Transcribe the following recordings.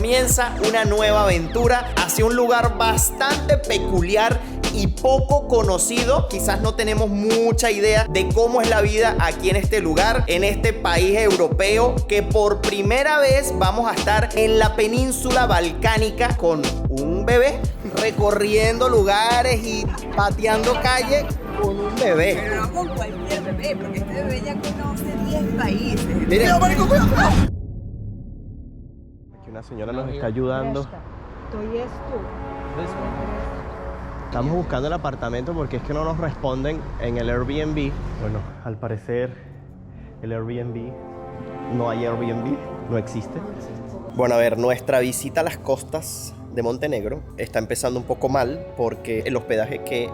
comienza una nueva aventura hacia un lugar bastante peculiar y poco conocido. Quizás no tenemos mucha idea de cómo es la vida aquí en este lugar, en este país europeo, que por primera vez vamos a estar en la península balcánica con un bebé recorriendo lugares y pateando calle con un bebé. Pero no con cualquier bebé, porque este bebé ya conoce 10 países. Miren. Cuidado, marico, cuidado. Aquí una señora nos está ayudando. Estamos buscando el apartamento porque es que no nos responden en el Airbnb. Bueno, al parecer el Airbnb, no hay Airbnb, no existe. Bueno, a ver, nuestra visita a las costas de Montenegro está empezando un poco mal porque el hospedaje que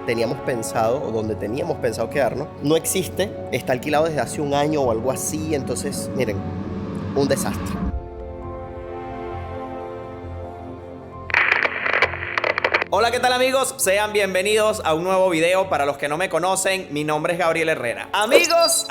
teníamos pensado, o donde teníamos pensado quedarnos, no existe. Está alquilado desde hace un año o algo así. Entonces, miren, un desastre. Hola, ¿qué tal amigos? Sean bienvenidos a un nuevo video. Para los que no me conocen, mi nombre es Gabriel Herrera. Amigos,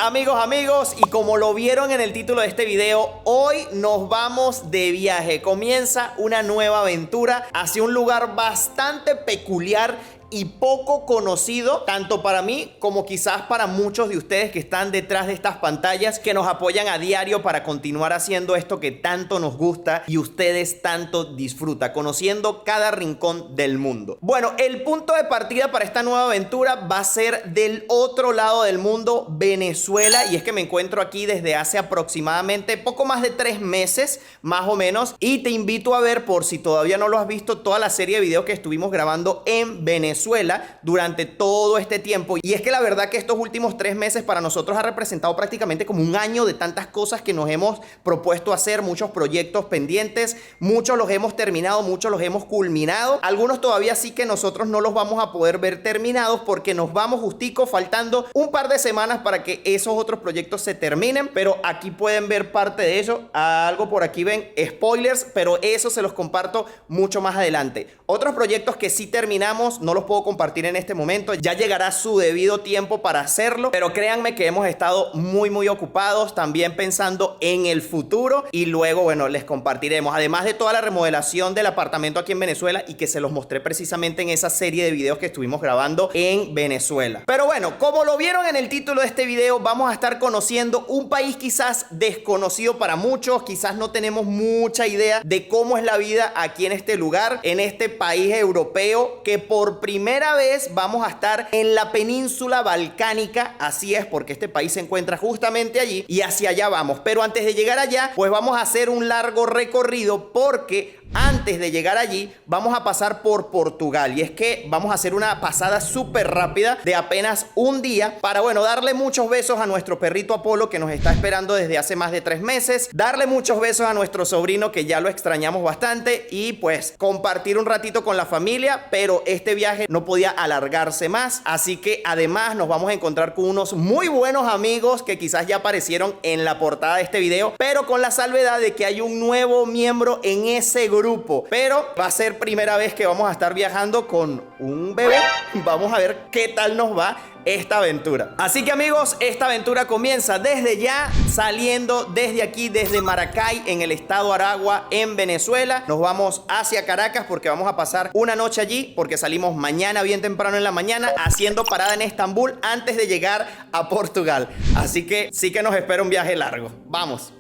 y como lo vieron en el título de este video, hoy nos vamos de viaje. Comienza una nueva aventura hacia un lugar bastante peculiar y poco conocido, tanto para mí como quizás para muchos de ustedes que están detrás de estas pantallas, que nos apoyan a diario para continuar haciendo esto que tanto nos gusta y ustedes tanto disfrutan, conociendo cada rincón del mundo. Bueno, el punto de partida para esta nueva aventura va a ser del otro lado del mundo, Venezuela, y es que me encuentro aquí desde hace aproximadamente poco más de 3 meses, más o menos, y te invito a ver, por si todavía no lo has visto, toda la serie de videos que estuvimos grabando en Venezuela durante todo este tiempo. Y es que la verdad que estos últimos 3 meses para nosotros ha representado prácticamente como un año de tantas cosas que nos hemos propuesto hacer, muchos proyectos pendientes, muchos los hemos terminado, muchos los hemos culminado, algunos todavía sí que nosotros no los vamos a poder ver terminados porque nos vamos justico faltando un par de semanas para que esos otros proyectos se terminen, pero aquí pueden ver parte de ello. Algo por aquí ven, spoilers, pero eso se los comparto mucho más adelante. Otros proyectos que sí terminamos, no los puedo compartir en este momento, ya llegará su debido tiempo para hacerlo, pero créanme que hemos estado muy ocupados también pensando en el futuro, y luego bueno, les compartiremos, además de toda la remodelación del apartamento aquí en Venezuela, y que se los mostré precisamente en esa serie de videos que estuvimos grabando en Venezuela. Pero bueno, como lo vieron en el título de este video, vamos a estar conociendo un país quizás desconocido para muchos, quizás no tenemos mucha idea de cómo es la vida aquí en este lugar, en este país europeo, que por primera vez vamos a estar en la península balcánica. Así es, porque este país se encuentra justamente allí y hacia allá vamos. Pero antes de llegar allá, pues vamos a hacer un largo recorrido, porque antes de llegar allí vamos a pasar por Portugal, y es que vamos a hacer una pasada súper rápida de apenas un día para, bueno, darle muchos besos a nuestro perrito Apolo, que nos está esperando desde hace más de 3 meses, darle muchos besos a nuestro sobrino, que ya lo extrañamos bastante, y pues compartir un ratito con la familia. Pero este viaje no podía alargarse más, así que además nos vamos a encontrar con unos muy buenos amigos que quizás ya aparecieron en la portada de este video, pero con la salvedad de que hay un nuevo miembro en ese grupo. Pero va a ser primera vez que vamos a estar viajando con un bebé. Vamos a ver qué tal nos va esta aventura. Así que amigos, esta aventura comienza desde ya, saliendo desde aquí, desde Maracay, en el estado Aragua, en Venezuela. Nos vamos hacia Caracas porque vamos a pasar una noche allí, porque salimos mañana bien temprano en la mañana, haciendo parada en Estambul antes de llegar a Portugal. Así que sí que nos espera un viaje largo. Vamos.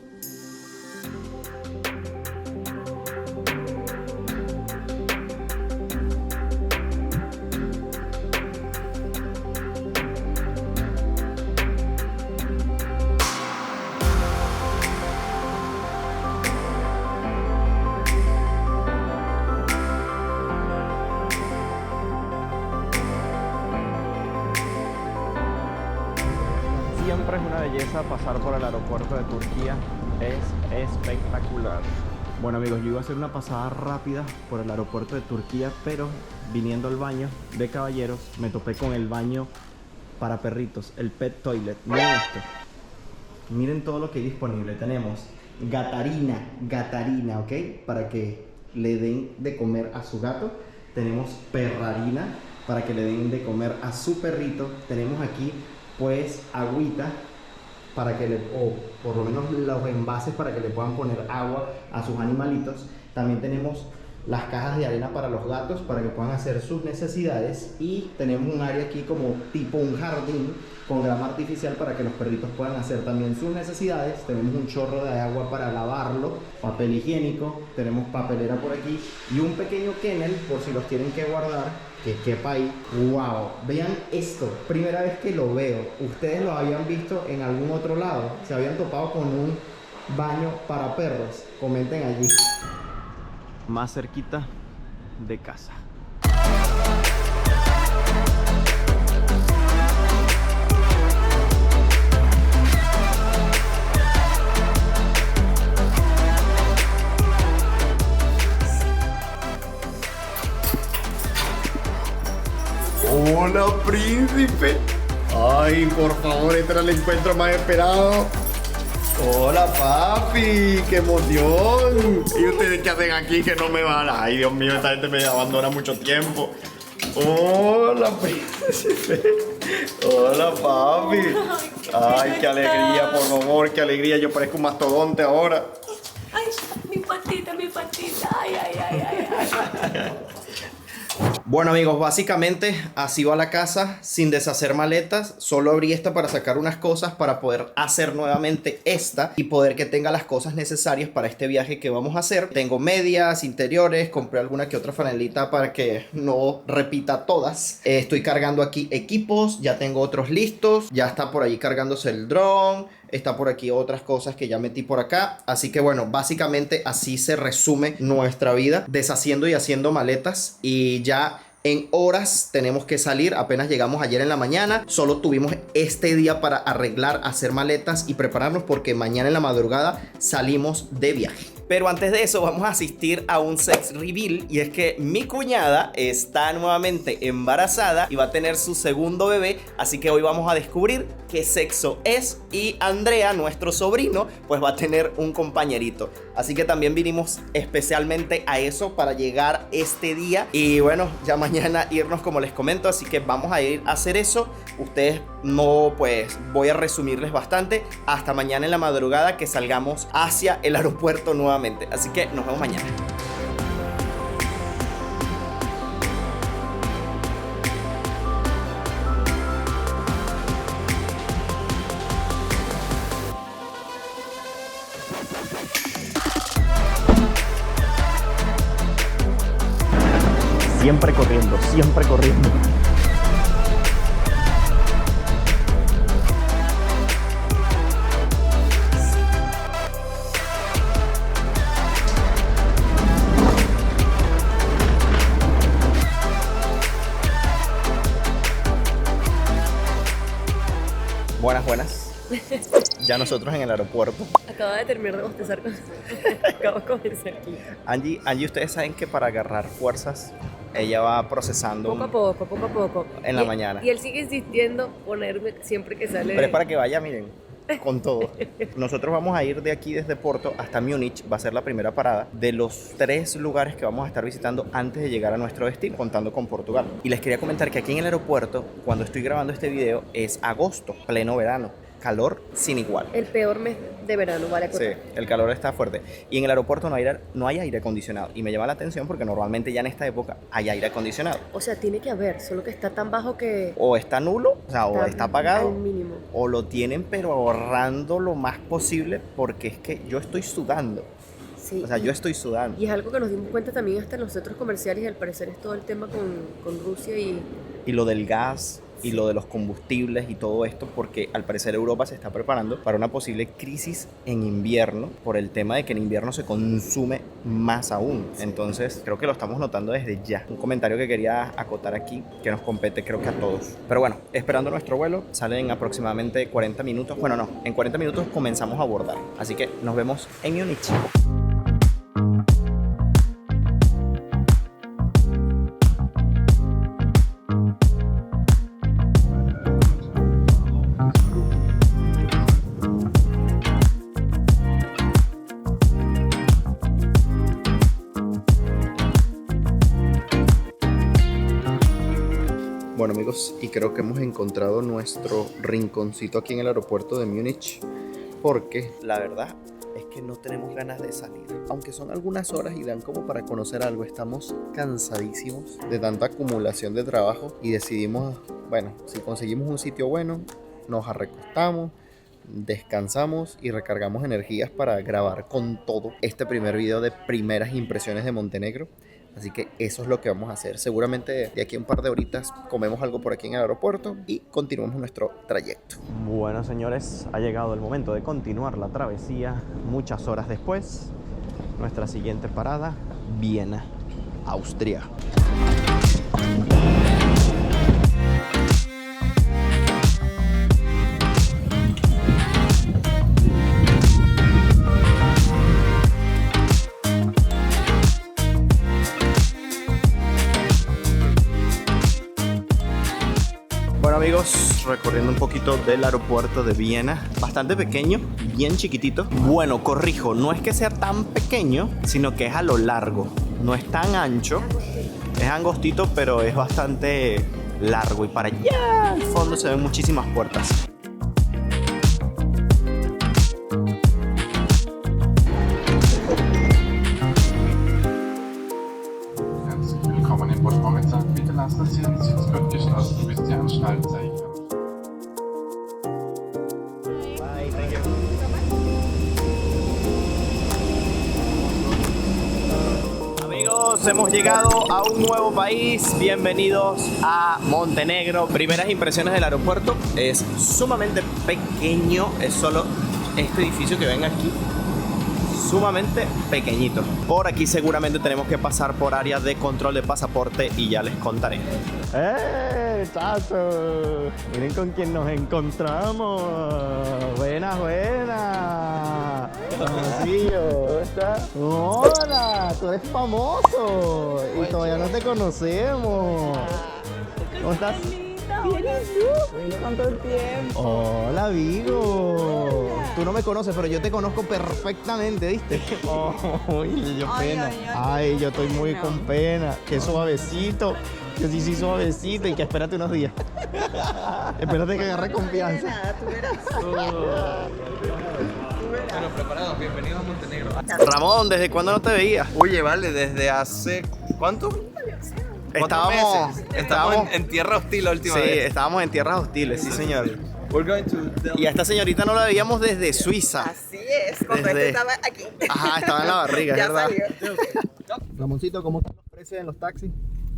Siempre es una belleza pasar por el aeropuerto de Turquía, es espectacular. Bueno amigos, yo iba a hacer una pasada rápida por el aeropuerto de Turquía, pero viniendo al baño de caballeros me topé con el baño para perritos, el pet toilet. Miren esto, miren todo lo que hay disponible. Tenemos gatarina, ¿ok? Para que le den de comer a su gato. Tenemos perrarina para que le den de comer a su perrito. Tenemos aquí pues agüita para que o por lo menos los envases para que le puedan poner agua a sus animalitos. También tenemos las cajas de arena para los gatos para que puedan hacer sus necesidades, y tenemos un área aquí como tipo un jardín con grama artificial para que los perritos puedan hacer también sus necesidades. Tenemos un chorro de agua para lavarlo, papel higiénico, tenemos papelera por aquí y un pequeño kennel por si los tienen que guardar, que quepa ahí. ¡Wow! Vean esto, primera vez que lo veo. ¿Ustedes lo habían visto en algún otro lado? ¿Se habían topado con un baño para perros? Comenten allí. Más cerquita de casa. Hola, príncipe. Ay, por favor, este era el encuentro más esperado. Hola, papi, qué emoción. ¿Y ustedes qué hacen aquí que no me van? Ay, Dios mío, esta gente me abandona mucho tiempo. Hola, príncipe. Hola, papi. Ay, qué alegría, por favor, qué alegría. Yo parezco un mastodonte ahora. Ay, mi patita, mi patita. Ay, ay, ay, ay, ay. Bueno amigos, básicamente así va la casa, sin deshacer maletas. Solo abrí esta para sacar unas cosas para poder hacer nuevamente esta y poder que tenga las cosas necesarias para este viaje que vamos a hacer. Tengo medias, interiores, compré alguna que otra franelita para que no repita todas. Estoy cargando aquí equipos, ya tengo otros listos, ya está por ahí cargándose el dron. Está por aquí otras cosas que ya metí por acá. Así que bueno, básicamente así se resume nuestra vida, deshaciendo y haciendo maletas. Y ya en horas tenemos que salir. Apenas llegamos ayer en la mañana. Solo tuvimos este día para arreglar, hacer maletas y prepararnos, porque mañana en la madrugada salimos de viaje. Pero antes de eso vamos a asistir a un sex reveal, y es que mi cuñada está nuevamente embarazada y va a tener su segundo bebé, así que hoy vamos a descubrir qué sexo es, y Andrea, nuestro sobrino, pues va a tener un compañerito. Así que también vinimos especialmente a eso para llegar este día y bueno, ya mañana irnos como les comento, así que vamos a ir a hacer eso. Ustedes no, pues voy a resumirles bastante hasta mañana en la madrugada que salgamos hacia el aeropuerto nuevamente. Así que nos vemos mañana. Siempre corriendo, siempre corriendo. Buenas, buenas. Ya nosotros en el aeropuerto. Acaba de terminar de bostezar con... Acabo de comenzar aquí. Angie, ustedes saben que para agarrar fuerzas ella va procesando Poco a poco. en la mañana. Y él sigue insistiendo ponerme siempre que sale. Pero es para que vaya, miren, con todo. Nosotros vamos a ir de aquí desde Porto hasta Múnich. Va a ser la primera parada de los 3 lugares que vamos a estar visitando antes de llegar a nuestro destino, contando con Portugal. Y les quería comentar que aquí en el aeropuerto, cuando estoy grabando este video, es agosto, pleno verano. Calor sin igual. El peor mes de verano, vale. Sí, el calor está fuerte. Y en el aeropuerto no hay aire acondicionado. Y me llama la atención porque normalmente ya en esta época hay aire acondicionado. O sea, tiene que haber, solo que está tan bajo que... O está nulo, o sea, o está apagado. Al mínimo. O lo tienen pero ahorrando lo más posible, porque es que yo estoy sudando. Sí. O sea, yo estoy sudando. Y es algo que nos dimos cuenta también hasta en los centros comerciales, y al parecer es todo el tema con Rusia y lo del gas y lo de los combustibles y todo esto, porque al parecer Europa se está preparando para una posible crisis en invierno por el tema de que en invierno se consume más aún. Entonces creo que lo estamos notando desde ya. Un comentario que quería acotar aquí, que nos compete creo que a todos. Pero bueno, esperando nuestro vuelo, sale en aproximadamente 40 minutos. Bueno, no, en 40 minutos comenzamos a abordar. Así que nos vemos en Múnich. Bueno amigos, y creo que hemos encontrado nuestro rinconcito aquí en el aeropuerto de Múnich, porque la verdad es que no tenemos ganas de salir. Aunque son algunas horas y dan como para conocer algo, estamos cansadísimos de tanta acumulación de trabajo y decidimos, bueno, si conseguimos un sitio bueno, nos recostamos, descansamos y recargamos energías para grabar con todo este primer video de primeras impresiones de Montenegro. Así que eso es lo que vamos a hacer. Seguramente de aquí a un par de horitas comemos algo por aquí en el aeropuerto y continuamos nuestro trayecto. Bueno, señores, ha llegado el momento de continuar la travesía. Muchas horas después, nuestra siguiente parada, Viena, Austria. Bueno amigos, recorriendo un poquito del aeropuerto de Viena, bastante pequeño, bien chiquitito. Bueno, corrijo, no es que sea tan pequeño, sino que es a lo largo. No es tan ancho, es angostito, pero es bastante largo. Y para allá al fondo se ven muchísimas puertas. Willkommen im Bordvormittag. Bitte lassen Sie Ihren Sitz gut geschlossen, bis die Anschnallzeichen. Bye, thank you. Amigos, hemos llegado a un nuevo país. Bienvenidos a Montenegro. Primeras impresiones del aeropuerto. Es sumamente pequeño. Es solo este edificio que ven aquí. Sumamente pequeñito. Por aquí seguramente tenemos que pasar por áreas de control de pasaporte y ya les contaré. ¡Chacho! Miren con quién nos encontramos. Buenas, buenas. Hermosillo, ¿dónde estás? Hola, tú eres famoso y todavía no te conocemos. ¿Cómo estás? Bien, ¿y tú? Bueno, ¿cuánto tiempo? Hola, Vigo. Tú no me conoces, pero yo te conozco perfectamente, ¿viste? Uy, yo pena. Ay, yo estoy muy con pena. Qué suavecito. Que sí, suavecito y que espérate unos días. Espérate que agarre confianza. Nada, tú verás. Bueno, preparados, bienvenidos a Montenegro. Ramón, ¿desde cuándo no te veía? Oye, vale, desde hace... ¿cuánto? Estábamos en tierra hostil la última Sí, vez. estábamos en tierras hostiles, sí señor. We're going to Y a esta señorita no la veíamos desde Suiza. Así es, cuando Desde- este estaba aquí. Ajá, estaba en la barriga, es Ya verdad. salió. Ramoncito, ¿cómo están los precios en los taxis?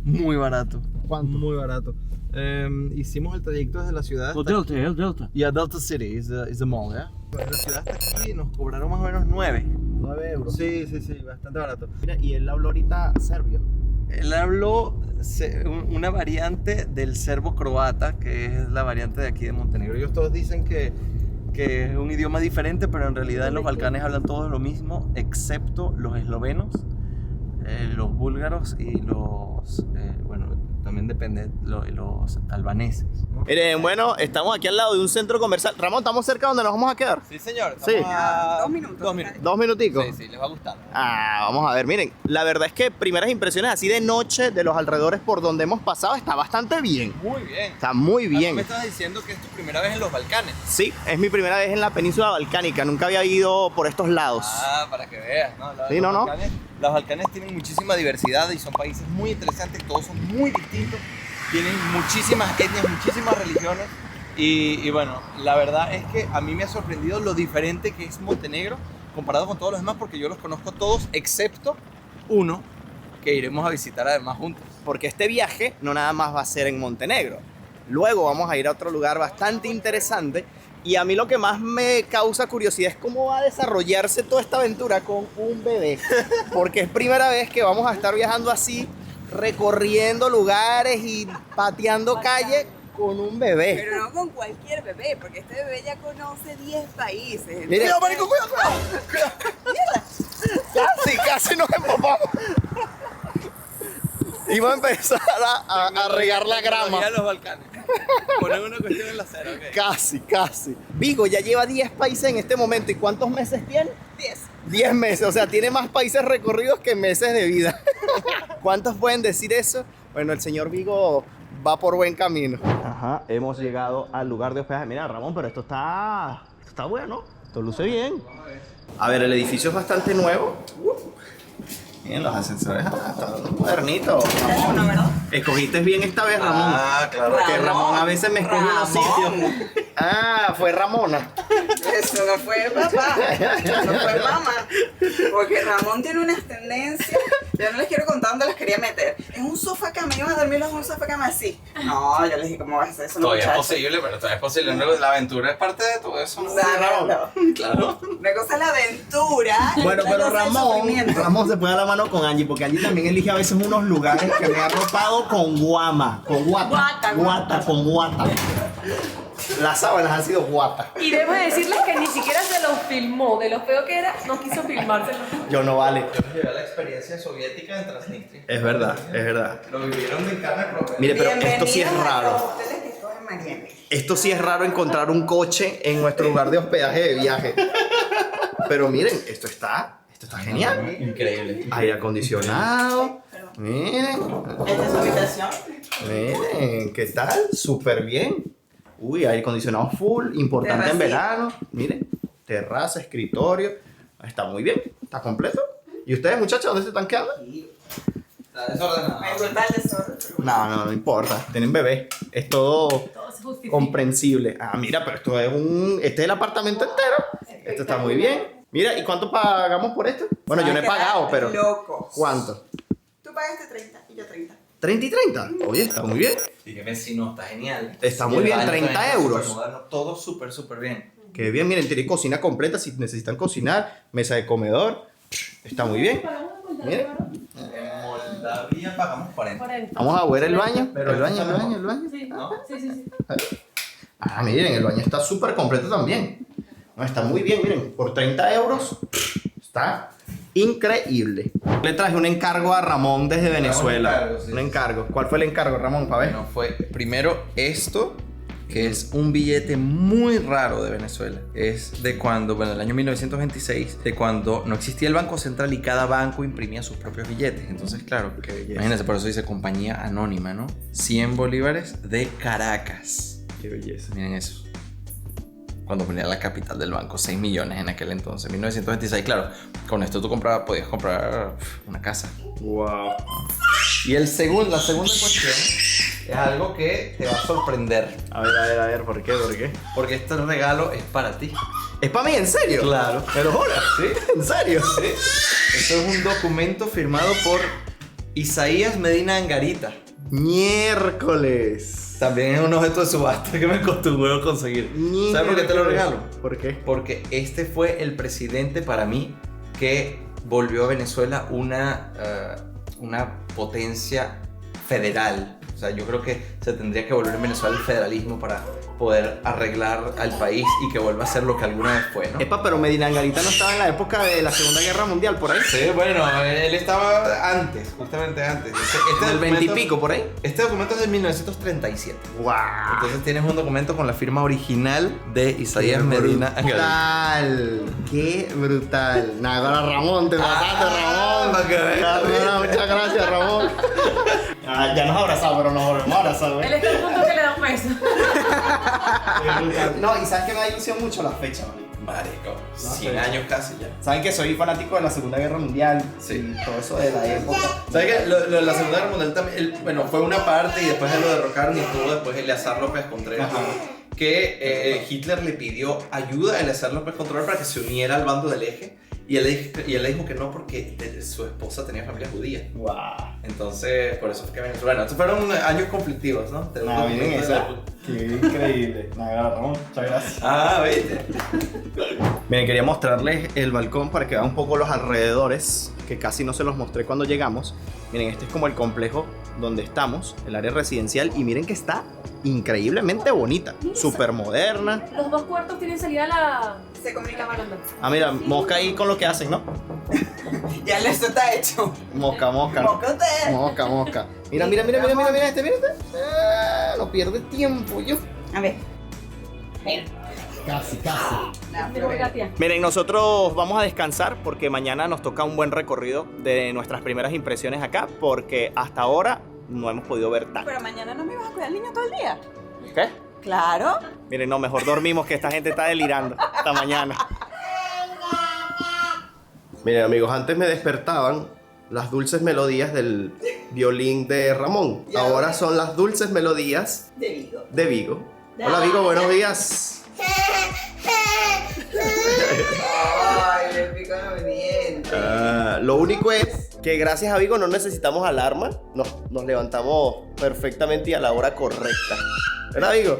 Muy barato. ¿Cuánto? Muy barato. Hicimos el trayecto desde la ciudad hasta... Delta. Yeah, Delta City is the mall, ¿ya? Desde la ciudad hasta aquí nos cobraron más o menos 9. 9 euros. Sí, bastante barato. Mira, y él habló ahorita serbio. Él habló una variante del serbo-croata, que es la variante de aquí de Montenegro. Ellos todos dicen que es un idioma diferente, pero en realidad en los Balcanes hablan todos lo mismo, excepto los eslovenos, los búlgaros y los, bueno, también depende, los albaneses, ¿no? Miren, bueno, estamos aquí al lado de un centro comercial. Ramón, ¿estamos cerca donde nos vamos a quedar? Sí, señor. Sí. A 2 minutos. 2 minutos. 2 minuticos. Sí, les va a gustar. Ah, vamos a ver, miren, la verdad es que primeras impresiones así de noche de los alrededores por donde hemos pasado está bastante bien. Muy bien. Está muy bien. Me estabas diciendo que es tu primera vez en los Balcanes. Sí, es mi primera vez en la península balcánica, nunca había ido por estos lados. Ah, para que veas, ¿no? Sí, no, no. Los Balcanes tienen muchísima diversidad y son países muy interesantes, todos son muy distintos, tienen muchísimas etnias, muchísimas religiones y bueno, la verdad es que a mí me ha sorprendido lo diferente que es Montenegro comparado con todos los demás porque yo los conozco todos excepto uno que iremos a visitar además juntos. Porque este viaje no nada más va a ser en Montenegro. Luego vamos a ir a otro lugar bastante interesante. Y a mí lo que más me causa curiosidad es cómo va a desarrollarse toda esta aventura con un bebé. Porque es primera vez que vamos a estar viajando así, recorriendo lugares y pateando calle con un bebé. Pero no con cualquier bebé, porque este bebé ya conoce 10 países. Mire, ¡Cuidado, marico, cuidado! casi nos empapamos. Iba a empezar a regar la grama. Tecnología de los Balcanes. Poner una cuestión en la acera, ok. Casi. Vigo ya lleva 10 países en este momento. ¿Y cuántos meses tiene? 10. 10 meses, o sea, tiene más países recorridos que meses de vida. ¿Cuántos pueden decir eso? Bueno, el señor Vigo va por buen camino. Ajá, hemos llegado al lugar de hospedaje. Mira, Ramón, pero esto está bueno. Esto luce bien. A ver, el edificio es bastante nuevo. Miren, los ascensores están modernitos. Uno, ¿verdad? Escogiste bien esta vez, Ramón. Ah, claro. Porque Ramón a veces me escoge unos Ramón. sitios. Ah, fue Ramona. Eso no fue papá, eso fue mamá. Porque Ramón tiene unas tendencias. Yo no les quiero contar dónde las quería meter. En un sofá cama, iban a dormir en un sofá cama así. No, yo les dije, ¿cómo vas a hacer eso, Todavía es muchachos? posible, pero todavía es posible. No, la aventura es parte de todo eso. ¿no? Claro. Una cosa es la aventura. y Bueno, otra pero cosa es el Ramón sufrimiento. se puede dar la mano con Angie, porque Angie también elige a veces unos lugares que me ha arropado con guama, con guata, con guata. Las sábanas han sido guatas. Y debo decirles que ni siquiera se los filmó. De lo feo que era, no quiso filmárselo. Yo no vale. Yo me llevé a la experiencia soviética en Transnistria. Es verdad, es verdad. Lo vivieron de carne propia. Mire, pero esto sí es Bienvenidos a los raro. hoteles que escogen Miami. Esto sí es raro encontrar un coche en nuestro lugar de hospedaje de viaje. Pero miren, esto está genial. Increíble. Aire acondicionado. Miren, Esta es su habitación. miren, ¿qué tal? Súper bien. Uy, aire acondicionado full, importante en Terracita. verano. Miren, terraza, escritorio. Está muy bien, está completo. ¿Y ustedes, muchachos, dónde se están quedando? Está desordenado. Me gusta el desorden. No importa, tienen bebé. Es todo Todo se justifica. comprensible. Ah, mira, pero esto es este es el apartamento entero. Esto está muy bien. Mira, ¿y cuánto pagamos por esto? Bueno, yo no he pagado, pero... Locos. ¿Cuánto? Tú pagaste 30 y yo 30. 30 y 30. Oye, está muy bien. Y que vecino, está genial. Está muy Y el bien, baño 30 también está euros. supermoderno, todo súper bien. Qué bien, miren, tiene cocina completa si necesitan cocinar, mesa de comedor. Está muy bien. Miren. En Moldavia pagamos 40. Vamos a ver el baño. Pero El baño, está el baño, mejor. el baño. Sí, ¿No? sí. Ah, miren, el baño está súper completo también. No, está muy bien, miren, por 30 euros está increíble. Le traje un encargo a Ramón desde Venezuela. encargo, sí, Un sí. encargo. ¿Cuál fue el encargo, Ramón? Para ver. Bueno, fue primero esto, que es un billete muy raro de Venezuela. Es de cuando, bueno, el año 1926, de cuando no existía el Banco Central y cada banco imprimía sus propios billetes. Entonces, claro, imagínense, por eso dice compañía anónima, ¿no? 100 bolívares de Caracas. Qué belleza. Miren eso. Cuando ponía la capital del banco, 6 millones en aquel entonces, 1926, claro. Con esto tú podías comprar una casa. Wow. Y la segunda cuestión es algo que te va a sorprender. A ver, ¿por qué? ¿Por qué? Porque este regalo es para ti. ¿Es para mí? ¿En serio? Claro. Pero jura, ¿sí? ¿En serio? ¿Sí? Esto es un documento firmado por Isaías Medina Angarita. Miércoles. También es un objeto de subasta que me costó un huevo conseguir. ¿Sabes por qué te lo regalo? ¿Por qué? Porque este fue el presidente para mí que volvió a Venezuela una potencia federal. O sea, yo creo que se tendría que volver en Venezuela el federalismo para poder arreglar al país y que vuelva a ser lo que alguna vez fue, ¿no? Epa, pero Medina Angarita no estaba en la época de la Segunda Guerra Mundial, por ahí. Sí, bueno, él estaba antes, justamente antes. Del 20 y pico, por ahí. Este documento es de 1937. ¡Wow! Entonces tienes un documento con la firma original de Isaías Medina Angarita. brutal. Qué brutal. Nada, ahora Ramón, te mataste, Ramón. para que veas. Muchas gracias, Ramón. Ya nos abrazamos, pero nos volvemos a abrazar, Él está al punto que le da un beso. No, y sabes que me da ilusión mucho la fecha, marico. Marico, 100 años casi ya. Saben que soy fanático de la Segunda Guerra Mundial. Sí. Y todo eso de la época. ¿Sabes qué? Lo de la Segunda Guerra Mundial también, bueno, fue una parte y después él lo derrocaron y estuvo después Eleazar López Contreras. Ajá. Que Hitler le pidió ayuda a Eleazar López Contreras para que se uniera al bando del Eje. Y él le dijo que no porque su esposa tenía familia judía. ¡Wow! Entonces, por eso fue que Venezuela. Bueno, estos fueron años conflictivos, ¿no? Nada, miren eso. Qué increíble. Nada, Ramón, muchas gracias. Ah, ¿viste? Miren, quería mostrarles el balcón para que vean un poco los alrededores, que casi no se los mostré cuando llegamos. Miren, este es como el complejo donde estamos, el área residencial, y miren que está increíblemente bonita, súper moderna. Los dos cuartos tienen salida a la Se comunica mal. baranda. Ah, mira, mosca ahí con lo que hacen, ¿no? Ya esto está hecho. Mosca. Mócate. Mosca. Mira este, mira este. No pierde tiempo yo. A ver. Casi. Mejor Katia. Miren, nosotros vamos a descansar porque mañana nos toca un buen recorrido de nuestras primeras impresiones acá, porque hasta ahora no hemos podido ver tanto. Pero mañana no me ibas a cuidar al niño todo el día. ¿Qué? Claro. Miren, no, mejor dormimos que esta gente está delirando esta mañana. Miren amigos, antes me despertaban las dulces melodías del violín de Ramón. Ya. Ahora son las dulces melodías De Vigo. de Vigo. Hola Vigo, buenos días. Ay, le pican los dientes. Lo único es que gracias a Vigo no necesitamos alarma. Nos levantamos perfectamente y a la hora correcta. ¿Verdad, Vigo?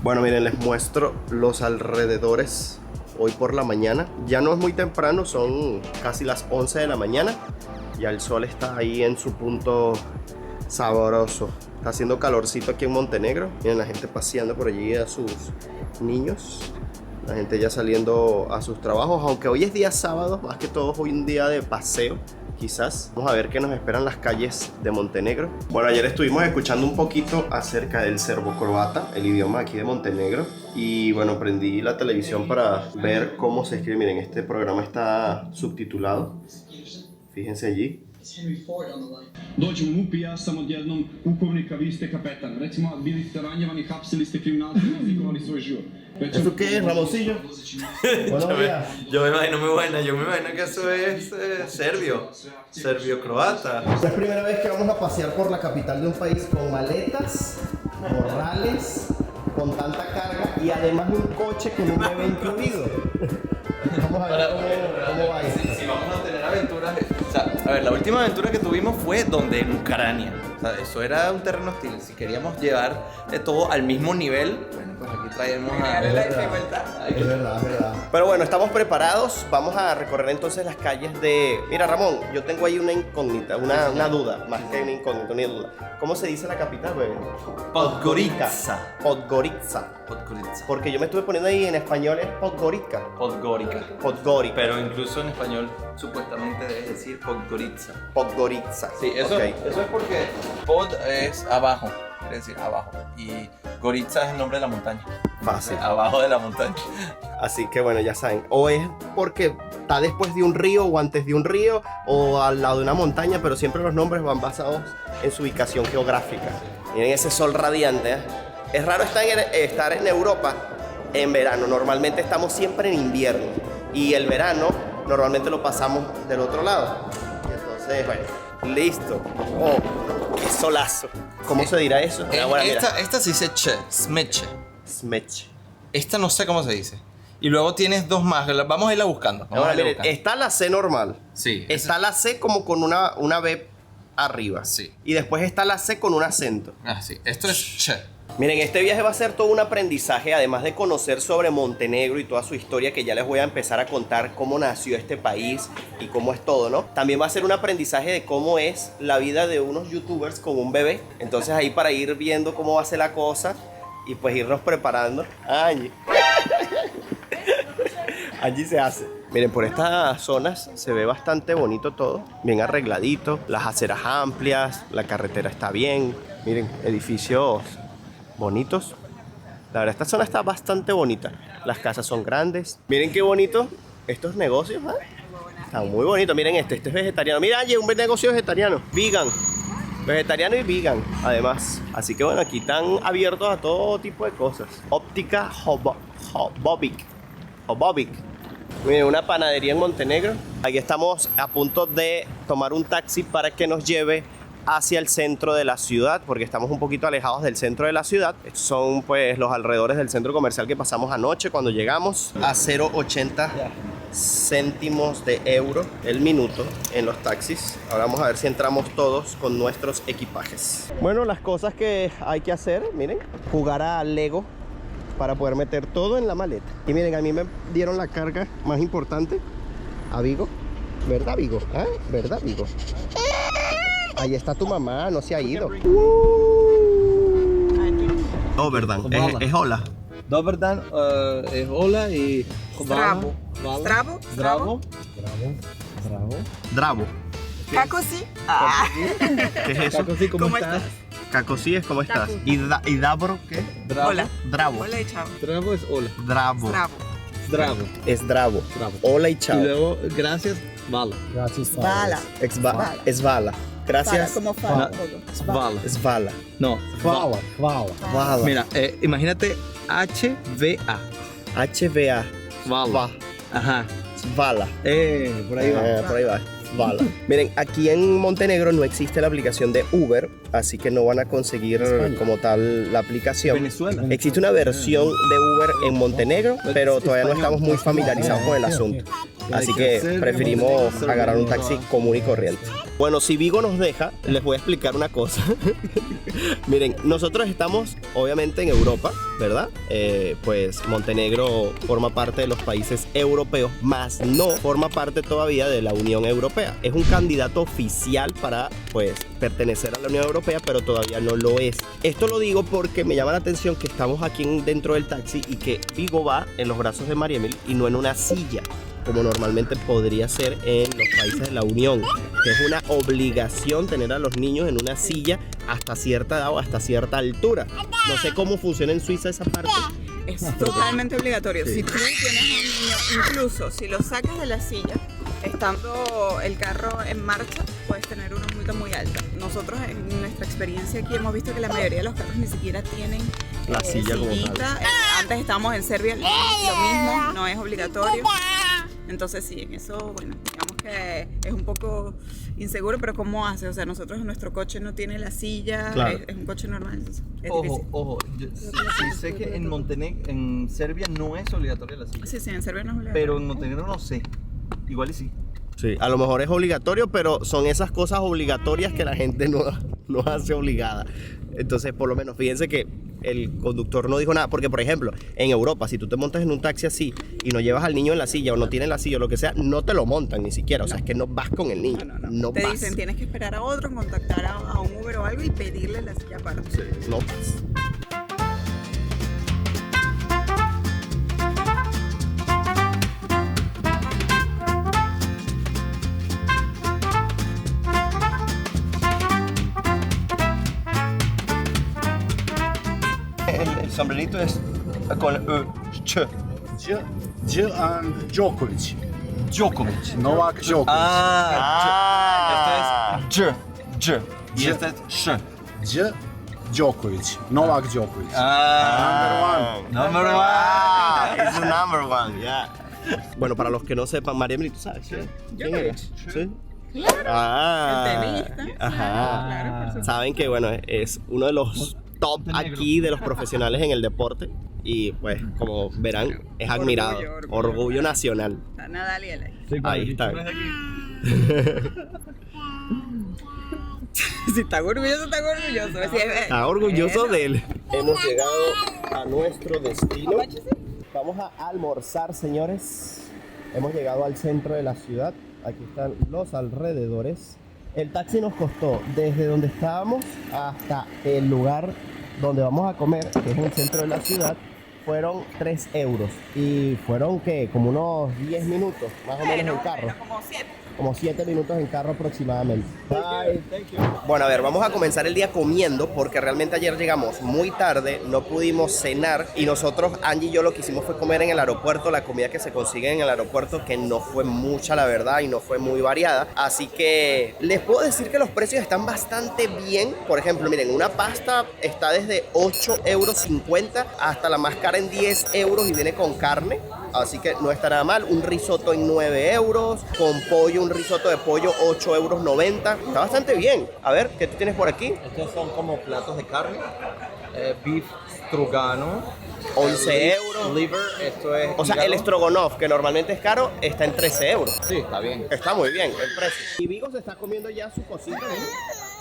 Bueno, miren, les muestro los alrededores hoy por la mañana. Ya no es muy temprano, son casi las 11 de la mañana. Ya el sol está ahí en su punto sabroso. Está haciendo calorcito aquí en Montenegro. Miren la gente paseando por allí a sus niños. La gente ya saliendo a sus trabajos. Aunque hoy es día sábado, más que todo hoy un día de paseo. Quizás. Vamos a ver qué nos esperan las calles de Montenegro. Bueno, ayer estuvimos escuchando un poquito acerca del serbo-croata, el idioma aquí de Montenegro. Y bueno, prendí la televisión para ver cómo se escribe. Miren, este programa está subtitulado. Fíjense allí. Dođem u MUP i ja sam odjednom pukovnika, vi ste kapetan. Recimo, bili ste ranjevani, hapsili ste kriminalce, rizikovali svoj život. ¿Eso qué es, Ramoncillo? Buenos días. Yo me imagino muy buena, yo me imagino que eso es serbio-croata. Es primera vez que vamos a pasear por la capital de un país con maletas, morrales, con tanta carga y además un coche con un bebé incluido. Vamos a ver cómo va esto. Si vamos a tener aventuras, o sea, a ver, la última aventura que tuvimos fue en Ucrania. O sea, eso era un terreno hostil. Si queríamos llevar todo al mismo nivel, bueno, pues aquí traemos a... La dificultad. Es verdad, es verdad. Pero bueno, estamos preparados. Vamos a recorrer entonces las calles de... Mira, Ramón, yo tengo ahí una incógnita, una duda, más que una incógnita, una duda. ¿Cómo se dice la capital, bebé? Podgorica. Podgorica. Podgorica. Porque yo me estuve poniendo ahí en español es Podgorica. Podgorica. Podgorica. Pero incluso en español supuestamente debe decir Podgorica. Podgorica. Sí, eso, Ok. eso es porque pod es abajo, quiere decir abajo. Y Gorica es el nombre de la montaña. Fácil. Abajo de la montaña. Así que bueno, ya saben. O es porque está después de un río o antes de un río o al lado de una montaña, pero siempre los nombres van basados en su ubicación geográfica. Miren ese sol radiante, ¿eh? Es raro estar en Europa en verano. Normalmente estamos siempre en invierno. Y el verano normalmente lo pasamos del otro lado. Y entonces, bueno, listo. Oh, qué solazo. ¿Cómo se dirá eso? Ahora, mira. Esta se dice che, smeche. Smech. Esta no sé cómo se dice. Y luego tienes dos más, vamos a irla buscando. Vamos Ahora, a irla miren, buscando. está la C normal. Sí. Está la C como con una B arriba. Sí. Y después está la C con un acento. Ah, sí. Esto es che. Miren, este viaje va a ser todo un aprendizaje, además de conocer sobre Montenegro y toda su historia, que ya les voy a empezar a contar cómo nació este país y cómo es todo, ¿no? También va a ser un aprendizaje de cómo es la vida de unos youtubers con un bebé. Entonces ahí para ir viendo cómo va a ser la cosa y pues irnos preparando. Angie. Allí se hace. Miren, por estas zonas se ve bastante bonito todo, bien arregladito, las aceras amplias, la carretera está bien. Miren, edificios bonitos. La verdad, esta zona está bastante bonita. Las casas son grandes. Miren qué bonito estos negocios, ¿eh? Están muy bonitos. Miren este es vegetariano. Mira, Angie, un negocio vegetariano, vegan. Vegetariano y vegan, además. Así que bueno, aquí están abiertos a todo tipo de cosas. Óptica Hobovic. Miren, una panadería en Montenegro. Aquí estamos a punto de tomar un taxi para que nos lleve hacia el centro de la ciudad, porque estamos un poquito alejados del centro de la ciudad. Estos son pues los alrededores del centro comercial que pasamos anoche cuando llegamos, a 0,80 céntimos de euro el minuto en los taxis. Ahora vamos a ver si entramos todos con nuestros equipajes. Bueno, las cosas que hay que hacer, miren, jugar a Lego para poder meter todo en la maleta. Y miren, a mí me dieron la carga más importante, a Vigo. ¿Verdad, Vigo? ¿Ah? ¿Verdad, Vigo? Ahí está tu mamá, no se ha ido. Oh, verdad. Es hola. Dobar dan es hola y... Zdravo. Zdravo? Zdravo. Dravo. Kako si? Ah. ¿Qué es eso? ¿Cómo estás? Cacosí es ¿cómo estás? ¿Y Dabro qué? Hola. Dravo. Hola y chao. Zdravo es hola. Dravo. Zdravo. Zdravo. Es Dravo. Dravo. Hola y chao. Y luego, gracias, vala. Vala. Es Vala. ¿Qué Gracias. Como Fala. un poco. Svala. Svala. No. Vala, vala. Vala. Mira, imagínate HVA. HVA. Svala. Ajá. Svala. Por ahí va. Por ahí va. Svala. Miren, aquí en Montenegro no existe la aplicación de Uber, así que no van a conseguir como tal la aplicación. Venezuela. Existe una versión de Uber en Montenegro, pero todavía no estamos muy familiarizados con el asunto. Así que preferimos agarrar un taxi común y corriente. Bueno, si Vigo nos deja, les voy a explicar una cosa. Miren, nosotros estamos obviamente en Europa, ¿verdad? Pues Montenegro forma parte de los países europeos, más no forma parte todavía de la Unión Europea. Es un candidato oficial para, pues, pertenecer a la Unión Europea, pero todavía no lo es. Esto lo digo porque me llama la atención que estamos aquí dentro del taxi y que Vigo va en los brazos de María Emil y no en una silla, como normalmente podría ser en los países de la Unión, que es una obligación tener a los niños en una silla hasta cierta edad o hasta cierta altura. No sé cómo funciona en Suiza esa parte. Es totalmente obligatorio. Si tú tienes un niño, incluso si lo sacas de la silla, estando el carro en marcha, puedes tener una multa muy alta. Nosotros en nuestra experiencia aquí hemos visto que la mayoría de los carros ni siquiera tienen La silla como sillita. Antes estábamos en Serbia, lo mismo, no es obligatorio. Entonces sí, en eso, bueno, digamos que es un poco inseguro, pero ¿cómo hace? O sea, nosotros en nuestro coche no tiene la silla, Claro. es un coche normal, entonces es Ojo, difícil. ojo. Yo sí sé que en Serbia no es obligatoria la silla. Sí, en Serbia no es obligatorio. Pero en Montenegro no sé. Igual y sí. Sí, a lo mejor es obligatorio, pero son esas cosas obligatorias que la gente no hace obligada. Entonces, por lo menos, fíjense que el conductor no dijo nada, porque por ejemplo, en Europa, si tú te montas en un taxi así y no llevas al niño en la silla o no tienes la silla o lo que sea, no te lo montan ni siquiera, o sea, es que no vas con el niño, no Te vas, dicen, tienes que esperar a otro, contactar a un Uber o algo y pedirle la silla aparte. no vas. El sombrerito es con ch. and Djokovic. Djokovic. Novak Djokovic. Este es J. Y este es Sh. Djokovic. Novak Djokovic. Number one. It's the number one, yeah. Bueno, para los que no sepan, María Emily, ¿tú sabes? ¿Sí? ¿Quién era? ¿Sí? El tenista. Ajá. Claro, por supuesto. Saben que, bueno, es uno de los top aquí de los profesionales en el deporte y, pues, como verán, es admirado. Orgullo nacional. Está Nadal y él ahí. Ahí está. Si está orgulloso, está orgulloso. Sí, Está orgulloso de él. Hemos llegado a nuestro destino. Vamos a almorzar, señores. Hemos llegado al centro de la ciudad. Aquí están los alrededores. El taxi nos costó desde donde estábamos hasta el lugar donde vamos a comer, que es en el centro de la ciudad. Fueron 3 euros. Y fueron, ¿qué? Como unos 10 minutos, más o menos en carro. como 7. Como 7 minutos en carro aproximadamente. Bye, thank you. Bueno, a ver, vamos a comenzar el día comiendo porque realmente ayer llegamos muy tarde, no pudimos cenar y nosotros, Angie y yo, lo que hicimos fue comer en el aeropuerto, la comida que se consigue en el aeropuerto, que no fue mucha la verdad y no fue muy variada. Así que les puedo decir que los precios están bastante bien. Por ejemplo, miren, una pasta está desde 8,50 euros hasta la más cara en 10 euros y viene con carne. Así que no está nada mal. Un risotto en 9 euros. Con pollo, un risotto de pollo 8,90 euros. Está bastante bien. A ver, ¿qué tú tienes por aquí? Estos son como platos de carne. Beef strogano. 11 euros. Liver, esto es. O sea, el estrogonoff, que normalmente es caro, está en 13 euros. Sí, está bien. Está muy bien el precio. Y Vigo se está comiendo ya su cosita, ¿no?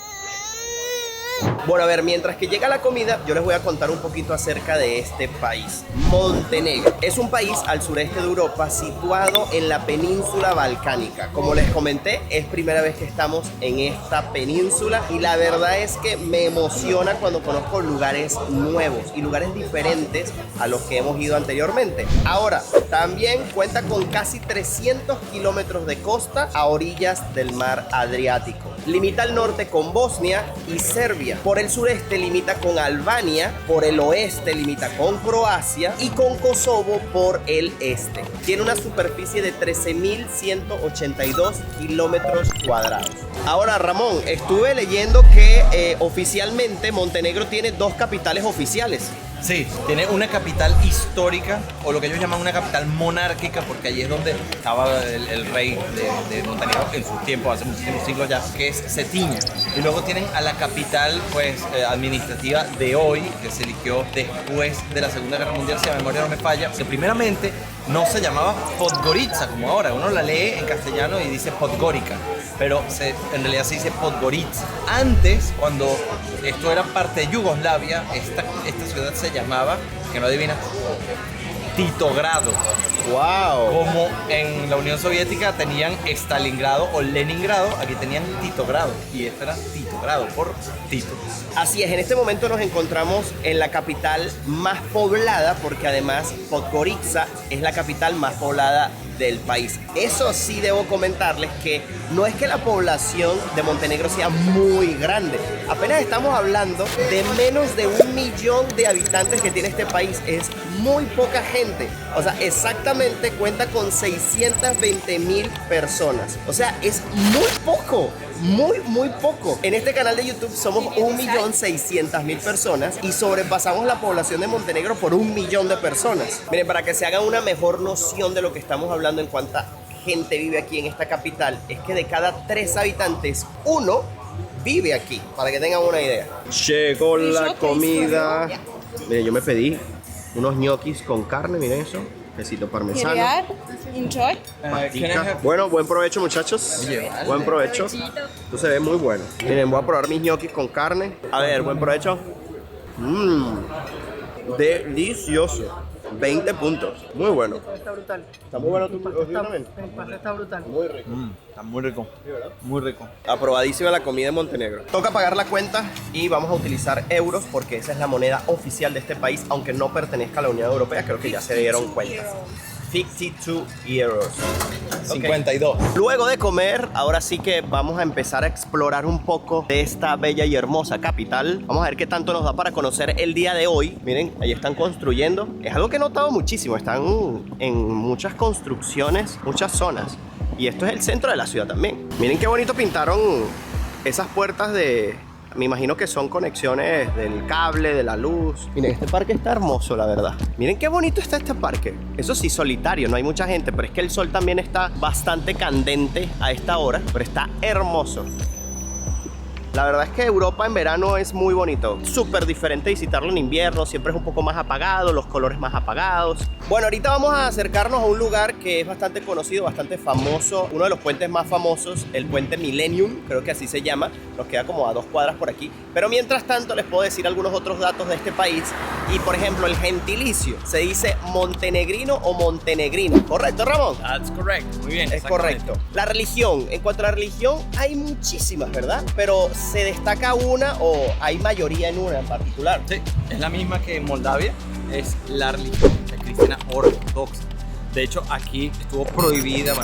Bueno, a ver, mientras que llega la comida, yo les voy a contar un poquito acerca de este país. Montenegro es un país al sureste de Europa situado en la península balcánica. Como les comenté, es primera vez que estamos en esta península y la verdad es que me emociona cuando conozco lugares nuevos y lugares diferentes a los que hemos ido anteriormente. Ahora, también cuenta con casi 300 kilómetros de costa a orillas del mar Adriático. Limita al norte con Bosnia y Serbia Serbia. Por el sureste limita con Albania, por el oeste limita con Croacia y con Kosovo por el este. Tiene una superficie de 13.182 kilómetros cuadrados. Ahora, Ramón, estuve leyendo que oficialmente Montenegro tiene 2 capitales oficiales. Sí, tiene una capital histórica, o lo que ellos llaman una capital monárquica, porque allí es donde estaba el rey de Montenegro en sus tiempos, hace muchísimos siglos ya, que es Cetinje. Y luego tienen a la capital pues, administrativa de hoy, que se eligió después de la Segunda Guerra Mundial, si la memoria no me falla, que primeramente no se llamaba Podgorica como ahora. Uno la lee en castellano y dice Podgorica, pero en realidad se dice Podgorica. Antes, cuando esto era parte de Yugoslavia, esta ciudad se llamaba, que no adivinas, Titogrado. ¡Wow! Como en la Unión Soviética tenían Stalingrado o Leningrado, aquí tenían Titogrado. Y esto era Titogrado por Tito. Así es, en este momento nos encontramos en la capital más poblada, porque además Podgorica es la capital más poblada del país. Eso sí debo comentarles que no es que la población de Montenegro sea muy grande. Apenas estamos hablando de menos de 1 millón de habitantes que tiene este país. Es muy poca gente. O sea, exactamente cuenta con 620,000 personas. O sea, es muy poco. Muy poco. En este canal de YouTube somos 1.600.000 personas y sobrepasamos la población de Montenegro por 1 millón de personas. Miren, para que se hagan una mejor noción de lo que estamos hablando en cuánta gente vive aquí en esta capital, es que de cada 3 habitantes, 1 vive aquí, para que tengan una idea. Llegó la comida. Miren, yo me pedí unos ñoquis con carne, miren eso. Quesito parmesano. Enjoy. Pastica. Bueno, buen provecho, muchachos. Buen provecho. Esto se ve muy bueno. Miren, voy a probar mis ñoquis con carne. A ver, buen provecho. Delicioso. 20 puntos. Muy bueno. Está brutal. Está muy bueno tu también. El pastel está brutal. Muy rico. Está muy rico. Muy rico. Aprobadísima la comida en Montenegro. Toca pagar la cuenta y vamos a utilizar euros porque esa es la moneda oficial de este país, aunque no pertenezca a la Unión Europea. Creo que ya se dieron cuenta. 52 euros. 52. Luego de comer, ahora sí que vamos a empezar a explorar un poco de esta bella y hermosa capital. Vamos a ver qué tanto nos da para conocer el día de hoy. Miren, ahí están construyendo. Es algo que he notado muchísimo. Están en muchas construcciones, muchas zonas. Y esto es el centro de la ciudad también. Miren qué bonito pintaron esas puertas de... Me imagino que son conexiones del cable, de la luz. Miren, este parque está hermoso, la verdad. Miren qué bonito está este parque. Eso sí, solitario, no hay mucha gente, pero es que el sol también está bastante candente a esta hora, pero está hermoso. La verdad es que Europa en verano es muy bonito. Súper diferente visitarlo en invierno. Siempre es un poco más apagado, los colores más apagados. Bueno, ahorita vamos a acercarnos a un lugar que es bastante conocido, bastante famoso. Uno de los puentes más famosos, el puente Millennium, creo que así se llama. Nos queda como a 2 cuadras por aquí. Pero mientras tanto les puedo decir algunos otros datos de este país. Y por ejemplo, el gentilicio se dice montenegrino o montenegrino. ¿Correcto, Ramón? That's correct. Muy bien. Es correcto. La religión. En cuanto a la religión, hay muchísimas, ¿verdad? Pero ¿se destaca una o hay mayoría en una en particular? Sí, es la misma que en Moldavia, es la religión cristiana ortodoxa. De hecho, aquí estuvo prohibida,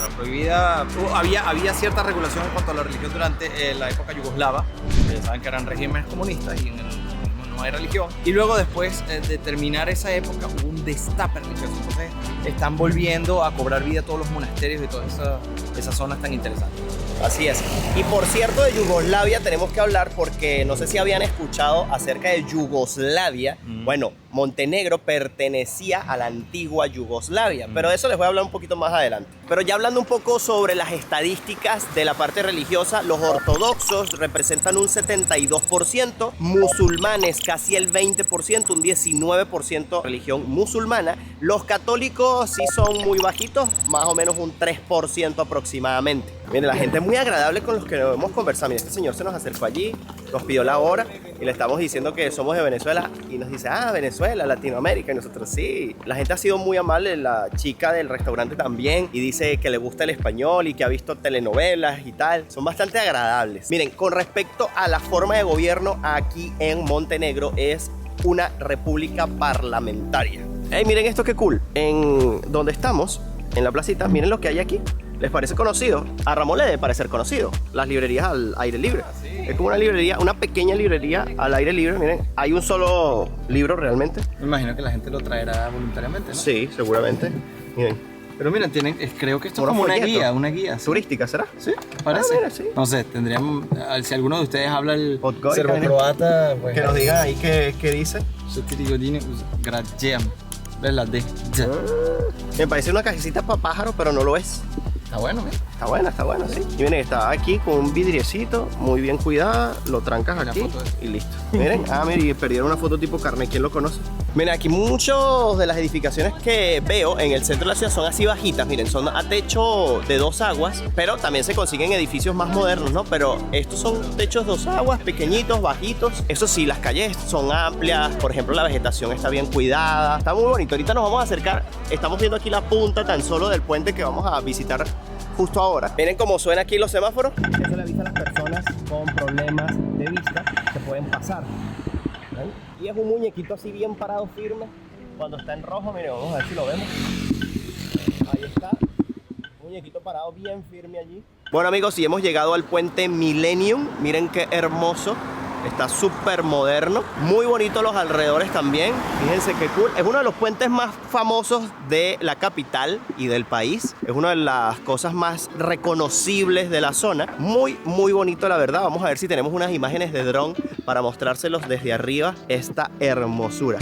había cierta regulación en cuanto a la religión durante la época yugoslava. Ya saben que eran regímenes comunistas y en el no hay religión. Y luego después de terminar esa época hubo un destape religioso. Entonces están volviendo a cobrar vida todos los monasterios y todas esas zonas tan interesantes. Así es. Y por cierto, de Yugoslavia tenemos que hablar porque no sé si habían escuchado acerca de Yugoslavia. Bueno, Montenegro pertenecía a la antigua Yugoslavia, pero de eso les voy a hablar un poquito más adelante. Pero ya hablando un poco sobre las estadísticas de la parte religiosa, los ortodoxos representan un 72%, musulmanes casi el 20%, un 19% religión musulmana. Los católicos sí son muy bajitos, más o menos un 3% aproximadamente. Miren, la gente es muy agradable con los que hemos conversado. Mira, este señor se nos acercó allí, nos pidió la hora y le estamos diciendo que somos de Venezuela y nos dice, Venezuela, Latinoamérica, y nosotros sí. La gente ha sido muy amable, la chica del restaurante también, y dice que le gusta el español y que ha visto telenovelas y tal. Son bastante agradables. Miren, con respecto a la forma de gobierno aquí en Montenegro, es una república parlamentaria. Hey, miren esto qué cool. En donde estamos, en la placita, miren lo que hay aquí. ¿Les parece conocido? A Ramón le debe parecer conocido. Las librerías al aire libre. Es como una librería, una pequeña librería al aire libre. Miren, hay un solo libro realmente. Me imagino que la gente lo traerá voluntariamente, ¿no? Sí, seguramente. Miren. Pero miren, creo que esto es Unos como folletos. una guía. ¿Sí? ¿Turística será? Sí, parece. mira, sí. No sé, tendrían, si alguno de ustedes habla el Podgorica, serbo-croata, pues... Que nos digan ahí qué dice. Graciam. ¿Ves la D? Me parece una cajecita para pájaros, pero no lo es. Está bueno, mira. Está buena, sí. Y miren, está aquí con un vidriecito, muy bien cuidada, lo trancas La aquí foto es. y listo. Miren, miren, y perdieron una foto tipo carnet, ¿quién lo conoce? Miren, aquí muchas de las edificaciones que veo en el centro de la ciudad son así bajitas, miren, son a techo de 2 aguas, pero también se consiguen edificios más modernos, ¿no? Pero estos son techos 2 aguas, pequeñitos, bajitos. Eso sí, las calles son amplias, por ejemplo, la vegetación está bien cuidada, está muy bonito. Ahorita nos vamos a acercar, estamos viendo aquí la punta tan solo del puente que vamos a visitar justo ahora. Miren cómo suena aquí los semáforos. Eso le avisa a las personas con problemas de vista que pueden pasar. ¿Ven? Y es un muñequito así bien parado firme. Cuando está en rojo, miren, vamos a ver si lo vemos. Ahí está. Un muñequito parado bien firme allí. Bueno amigos, y hemos llegado al puente Millennium. Miren qué hermoso. Está súper moderno, muy bonito los alrededores también. Fíjense qué cool. Es uno de los puentes más famosos de la capital y del país. Es una de las cosas más reconocibles de la zona. Muy, muy bonito la verdad. Vamos a ver si tenemos unas imágenes de dron para mostrárselos desde arriba esta hermosura.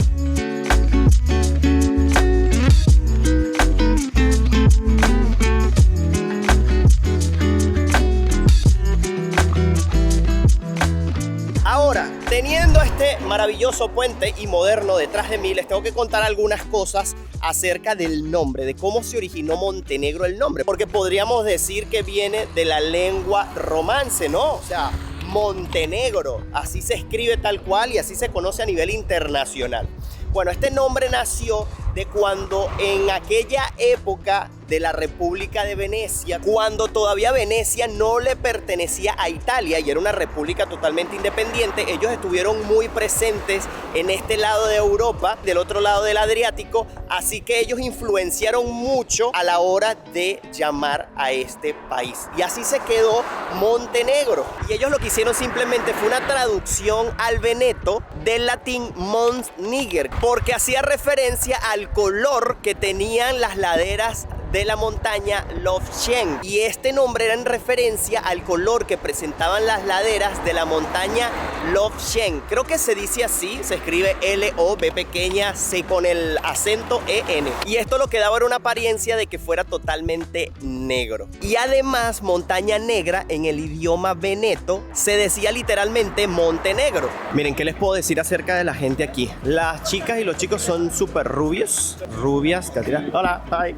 Ahora, teniendo este maravilloso puente y moderno detrás de mí, les tengo que contar algunas cosas acerca del nombre, de cómo se originó Montenegro el nombre, porque podríamos decir que viene de la lengua romance, ¿no? O sea, Montenegro, así se escribe tal cual y así se conoce a nivel internacional. Bueno, este nombre nació de cuando en aquella época de la República de Venecia, cuando todavía Venecia no le pertenecía a Italia y era una república totalmente independiente, ellos estuvieron muy presentes en este lado de Europa, del otro lado del Adriático, así que ellos influenciaron mucho a la hora de llamar a este país. Y así se quedó Montenegro. Y ellos lo que hicieron simplemente fue una traducción al veneto del latín Mons Niger, porque hacía referencia al color que tenían las laderas de la montaña Lofshen, y este nombre era en referencia al color que presentaban las laderas de la montaña Lofshen. Creo que se dice así, se escribe L-O-B pequeña C con el acento E-N, y esto lo que daba era una apariencia de que fuera totalmente negro. Y además montaña negra en el idioma veneto se decía literalmente Montenegro. Miren, ¿qué les puedo decir acerca de la gente aquí? Las chicas y los chicos son súper rubias, Katina. Hola, hi.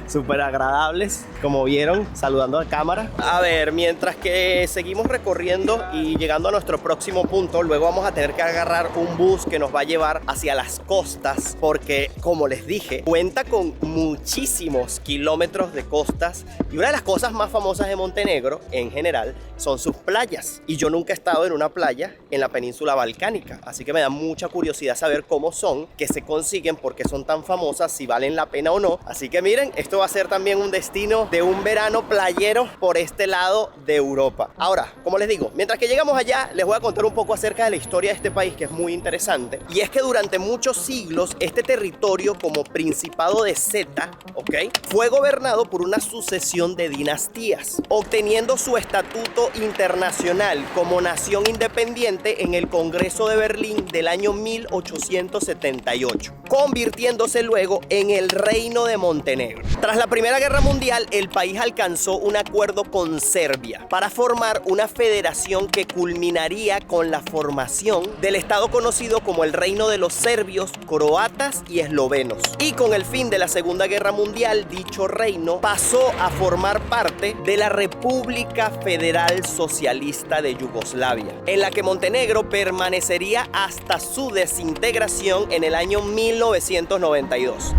Súper agradables, como vieron, saludando a cámara. A ver, mientras que seguimos recorriendo y llegando a nuestro próximo punto, luego vamos a tener que agarrar un bus que nos va a llevar hacia las costas, porque como les dije, cuenta con muchísimos kilómetros de costas, y una de las cosas más famosas de Montenegro en general son sus playas, y yo nunca he estado en una playa en la península balcánica, así que me da mucha curiosidad saber cómo son, qué se consiguen, por qué son tan famosas, si valen la pena o no. Así que miren, esto va a ser también un destino de un verano playero por este lado de Europa. Ahora, como les digo, mientras que llegamos allá, les voy a contar un poco acerca de la historia de este país, que es muy interesante. Y es que durante muchos siglos, este territorio como Principado de Zeta, ¿ok?, fue gobernado por una sucesión de dinastías, obteniendo su estatuto internacional como nación independiente en el Congreso de Berlín del año 1878, convirtiéndose luego en el Reino de Montenegro. Tras la Primera Guerra Mundial, el país alcanzó un acuerdo con Serbia para formar una federación que culminaría con la formación del estado conocido como el Reino de los Serbios, Croatas y Eslovenos. Y con el fin de la Segunda Guerra Mundial, dicho reino pasó a formar parte de la República Federal Socialista de Yugoslavia, en la que Montenegro permanecería hasta su desintegración en el año 1992.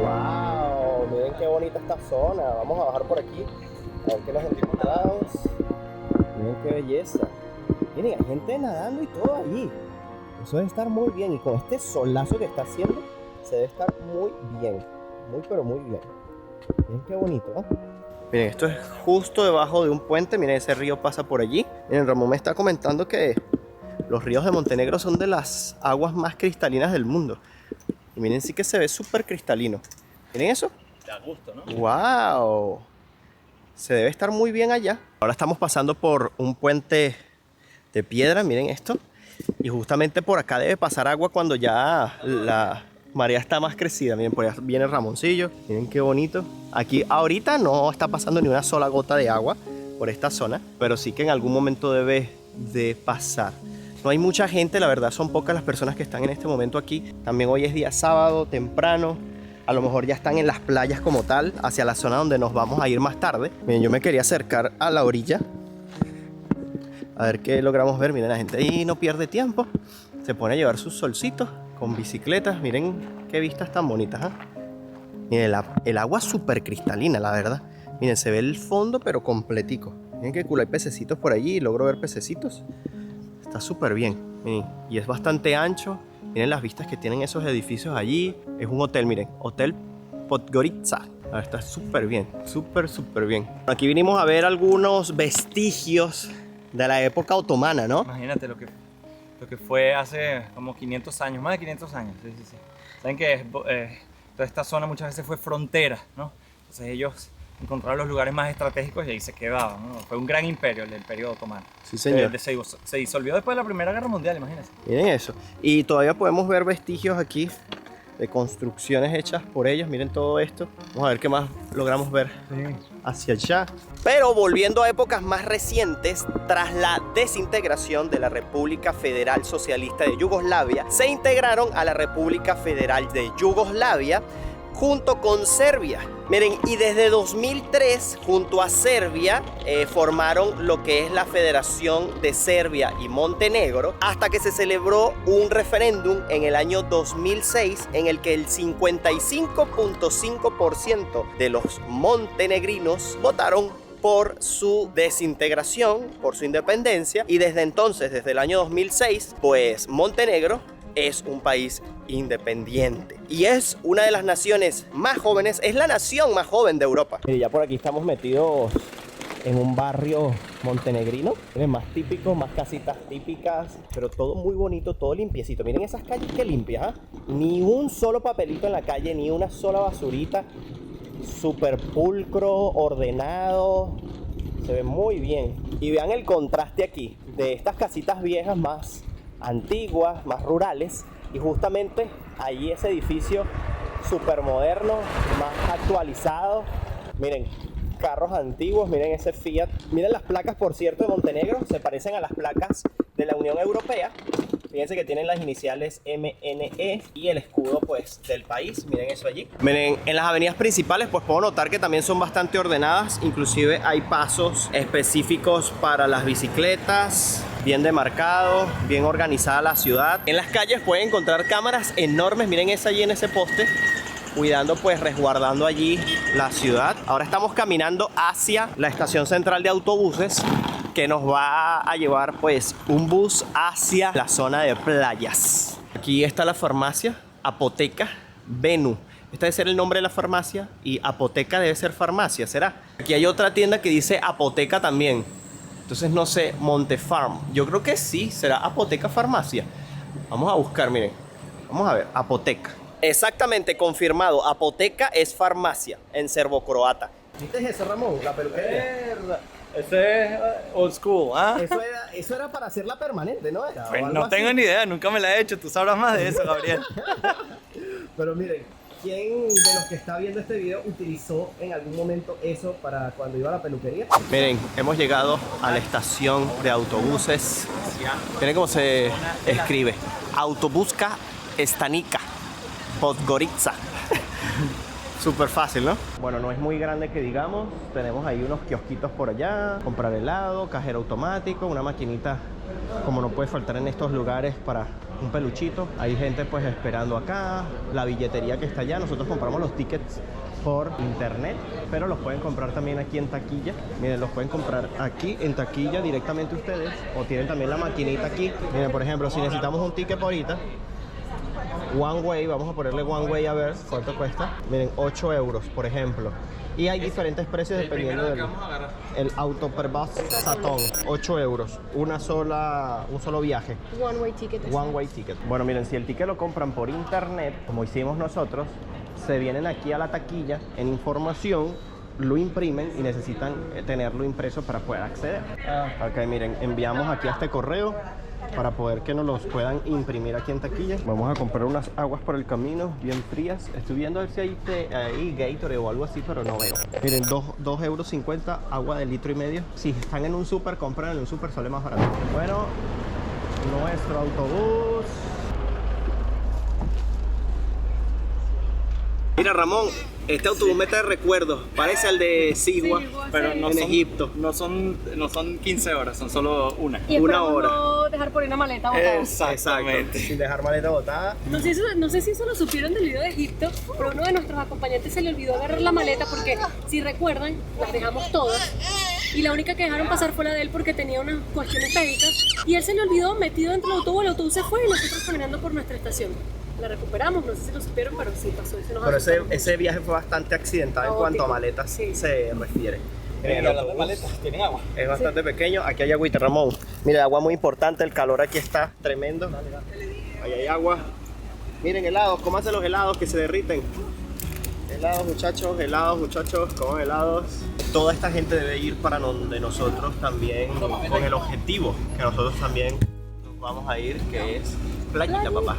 Wow, miren qué bonita esta zona. Vamos a bajar por aquí a ver qué nos encontramos. Miren qué belleza. Miren, hay gente nadando y todo allí. Eso debe estar muy bien. Y con este solazo que está haciendo, se debe estar muy bien. Muy, pero muy bien. Miren qué bonito, ¿no? Miren, esto es justo debajo de un puente. Miren, ese río pasa por allí. Miren, Ramón me está comentando que los ríos de Montenegro son de las aguas más cristalinas del mundo. Y miren, sí que se ve súper cristalino. ¿Miren eso? Da gusto, ¿no? ¡Wow! Se debe estar muy bien allá. Ahora estamos pasando por un puente de piedra, miren esto. Y justamente por acá debe pasar agua cuando ya la marea está más crecida. Miren, por allá viene Ramoncillo. Miren qué bonito. Aquí ahorita no está pasando ni una sola gota de agua por esta zona, pero sí que en algún momento debe de pasar. No hay mucha gente, la verdad son pocas las personas que están en este momento aquí. También hoy es día sábado, temprano. A lo mejor ya están en las playas como tal, hacia la zona donde nos vamos a ir más tarde. Miren, yo me quería acercar a la orilla. A ver qué logramos ver. Miren, la gente ahí no pierde tiempo. Se pone a llevar sus solcitos con bicicletas. Miren qué vistas tan bonitas, ¿eh? Miren, el agua súper cristalina, la verdad. Miren, se ve el fondo, pero completico. Miren qué cool, hay pececitos por allí. Logro ver pececitos. Está súper bien. Miren, y es bastante ancho. Miren las vistas que tienen esos edificios allí. Es un hotel, miren. Hotel Podgorica. A ver, está súper bien. Súper, súper bien. Aquí vinimos a ver algunos vestigios de la época otomana, ¿no? Imagínate lo que fue hace como 500 años, más de 500 años. Sí, sí, sí. Saben que toda esta zona muchas veces fue frontera, ¿no? Entonces ellos encontraron los lugares más estratégicos y ahí se quedaban, ¿no? Fue un gran imperio, el imperio otomano. Sí, señor. Se disolvió después de la Primera Guerra Mundial, imagínense. Miren eso. Y todavía podemos ver vestigios aquí de construcciones hechas por ellos. Miren todo esto. Vamos a ver qué más logramos ver hacia allá. Pero volviendo a épocas más recientes, tras la desintegración de la República Federal Socialista de Yugoslavia, se integraron a la República Federal de Yugoslavia junto con Serbia. Miren, y desde 2003 junto a Serbia formaron lo que es la Federación de Serbia y Montenegro, hasta que se celebró un referéndum en el año 2006 en el que el 55.5% de los montenegrinos votaron por su desintegración, por su independencia, y desde entonces, desde el año 2006, pues Montenegro es un país independiente y es una de las naciones más jóvenes, es la nación más joven de Europa. Y ya por aquí estamos metidos en un barrio montenegrino, más típico, más casitas típicas, pero todo muy bonito, todo limpiecito. Miren esas calles que limpias, ¿eh? Ni un solo papelito en la calle, ni una sola basurita, súper pulcro, ordenado, se ve muy bien. Y vean el contraste aquí de estas casitas viejas más antiguas, más rurales, y justamente allí ese edificio súper moderno, más actualizado. Miren, carros antiguos, miren ese Fiat. Miren las placas, por cierto, de Montenegro, se parecen a las placas de la Unión Europea. Fíjense que tienen las iniciales MNE y el escudo, pues, del país. Miren eso allí. Miren, en las avenidas principales, pues puedo notar que también son bastante ordenadas. Inclusive hay pasos específicos para las bicicletas, bien demarcado, bien organizada la ciudad. En las calles pueden encontrar cámaras enormes. Miren esa allí en ese poste, cuidando, pues, resguardando allí la ciudad. Ahora estamos caminando hacia la estación central de autobuses, que nos va a llevar, pues, un bus hacia la zona de playas. Aquí está la farmacia Apoteca Venu. Este debe ser el nombre de la farmacia y Apoteca debe ser farmacia, ¿será? Aquí hay otra tienda que dice Apoteca también. Entonces no sé, Montefarm. Yo creo que sí, será Apoteca Farmacia. Vamos a buscar, miren. Vamos a ver, Apoteca. Exactamente, confirmado. Apoteca es farmacia en serbocroata. ¿Viste eso, Ramón? La peluquería. Ese es old school, ¿ah? Eso era para hacerla permanente, ¿no? Pues no tengo ni idea, nunca me la he hecho. Tú sabrás más de eso, Gabriel. Pero miren, ¿quién de los que está viendo este video utilizó en algún momento eso para cuando iba a la peluquería? Miren, hemos llegado a la estación de autobuses. Miren cómo se escribe. Autobuska Stanica Podgorica. Súper fácil, ¿no? Bueno, no es muy grande que digamos. Tenemos ahí unos kiosquitos por allá, comprar helado, cajero automático, una maquinita como no puede faltar en estos lugares para un peluchito. Hay gente, pues, esperando acá, la billetería que está allá. Nosotros compramos los tickets por internet, pero los pueden comprar también aquí en taquilla. Miren, los pueden comprar aquí en taquilla directamente ustedes, o tienen también la maquinita aquí. Miren, por ejemplo, si necesitamos un ticket por ahorita, One Way, vamos a ponerle One Way a ver cuánto cuesta. Miren, 8 euros, por ejemplo. Y hay diferentes precios dependiendo del el Autoperbus Saturn, 8 euros, un solo viaje. One way ticket. One way ticket. Bueno, miren, si el ticket lo compran por internet, como hicimos nosotros, se vienen aquí a la taquilla en información, lo imprimen y necesitan tenerlo impreso para poder acceder. Ok, miren, enviamos aquí a este correo para poder que nos los puedan imprimir aquí en taquilla. Vamos a comprar unas aguas por el camino, bien frías. Estoy viendo a ver si hay Gatorade o algo así, pero no veo. Miren, 2,50 euros, agua de 1,5 litros. Si están en un súper, compran en un súper, sale más barato. Bueno, nuestro autobús. Mira, Ramón, este autobús me trae recuerdos. Parece al de Sigua, Pero no en son, Egipto. no son 15 horas, son solo una. Y Una esperamos hora. no dejar por ahí una maleta botada. Exactamente. Sin dejar maleta botada. No sé si eso lo supieron del video de Egipto, pero uno de nuestros acompañantes se le olvidó agarrar la maleta porque, si recuerdan, las dejamos todas. Y la única que dejaron pasar fue la de él porque tenía unas cuestiones técnicas. Y él se le olvidó metido dentro del autobús, el autobús se fue y nosotros caminando por nuestra estación. La recuperamos, no sé si lo supieron, pero sí pasó. Pero ese viaje fue bastante accidentado en cuanto a maletas se refiere. Miren, hablando de maletas, ¿tienen agua? Es bastante pequeño. Aquí hay agüita, Ramón. Mira, agua muy importante. El calor aquí está tremendo. Ahí hay agua. Miren, helados. Cómanse los helados que se derriten. Helados, muchachos. Coman helados. Toda esta gente debe ir para donde nosotros también, con el objetivo que nosotros también nos vamos a ir, que es playita, papá.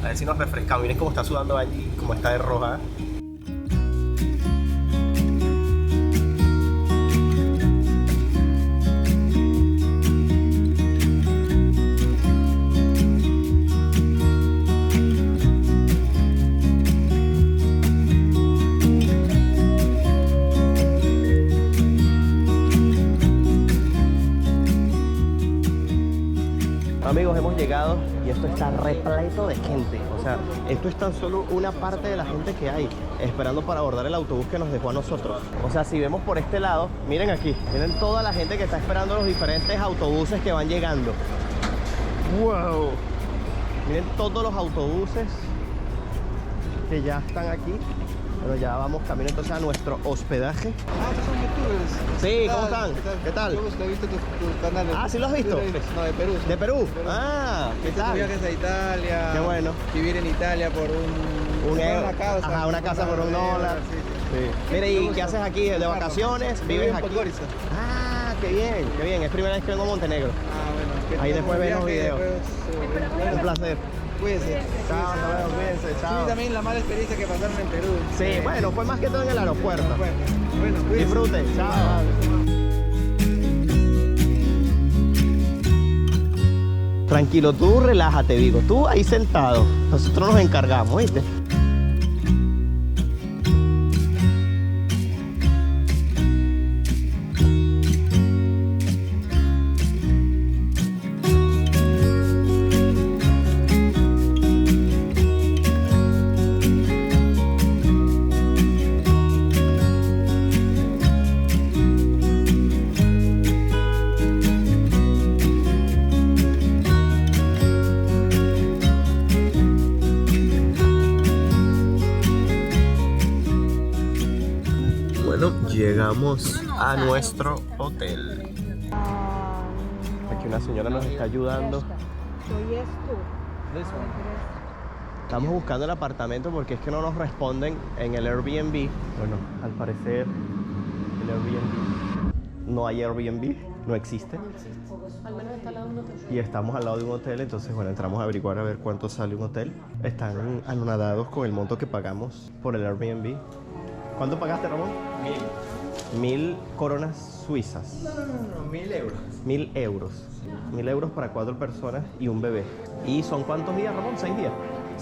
A ver si nos refrescamos. Miren cómo está sudando allí, cómo está de roja. Amigos, hemos llegado y esto está repleto de gente. O sea, esto es tan solo una parte de la gente que hay esperando para abordar el autobús que nos dejó a nosotros. O sea, si vemos por este lado, miren aquí, miren toda la gente que está esperando los diferentes autobuses que van llegando. ¡Wow! Miren todos los autobuses que ya están aquí. Pero ya vamos camino entonces a nuestro hospedaje. Ah, estos son youtubers. Sí, ¿cómo están? ¿Qué tal? Yo he visto tus canales. Ah, ¿sí lo has visto? No, de Perú. ¿De Perú? Ah, ¿qué tal? Viajes a Italia. Qué bueno. Vivir en Italia por una casa. Ajá, una casa por $1. Sí. Mire, ¿y qué haces aquí? ¿De vacaciones? ¿Vives aquí? Ah, qué bien. Es primera vez que vengo a Montenegro. Ah, bueno. Ahí después ven los videos. Un placer. Cuídense. Chao, nos vemos, cuídense, chao. Sí, también la mala experiencia que pasaron en Perú. Sí, bueno, fue más que todo en el aeropuerto. Bueno, cuídense. Disfruten, chao. Tranquilo, tú relájate, Vigo. Tú ahí sentado. Nosotros nos encargamos, ¿viste? Llegamos a nuestro hotel. Aquí una señora nos está ayudando. Estamos buscando el apartamento porque es que no nos responden en el Airbnb. Bueno, al parecer el Airbnb no hay Airbnb, no existe. Al menos está al lado de un hotel. Y estamos al lado de un hotel, entonces bueno, entramos a averiguar a ver cuánto sale un hotel. Están anonadados con el monto que pagamos por el Airbnb. ¿Cuánto pagaste, Ramón? 1.000 coronas suizas. No, 1.000 euros. 1.000 euros. 1.000 euros para 4 personas y un bebé. ¿Y son cuántos días, Ramón? 6 días.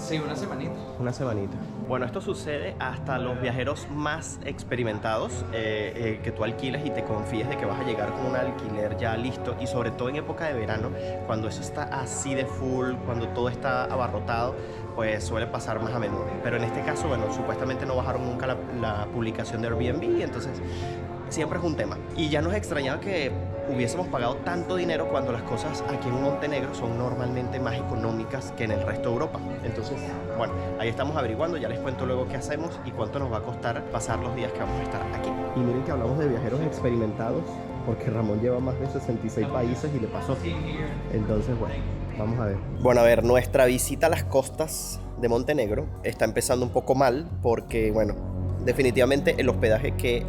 Sí, una semanita. Una semanita. Bueno, esto sucede hasta los viajeros más experimentados, que tú alquiles y te confíes de que vas a llegar con un alquiler ya listo, y sobre todo en época de verano, cuando eso está así de full, cuando todo está abarrotado, pues suele pasar más a menudo. Pero en este caso, bueno, supuestamente no bajaron nunca la publicación de Airbnb, entonces siempre es un tema. Y ya nos extrañaba que hubiésemos pagado tanto dinero cuando las cosas aquí en Montenegro son normalmente más económicas que en el resto de Europa. Entonces, bueno, ahí estamos averiguando, ya les cuento luego qué hacemos y cuánto nos va a costar pasar los días que vamos a estar aquí. Y miren que hablamos de viajeros experimentados, porque Ramón lleva más de 66 países y le pasó. Entonces, bueno, vamos a ver. Bueno, a ver, nuestra visita a las costas de Montenegro está empezando un poco mal porque, bueno, definitivamente el hospedaje que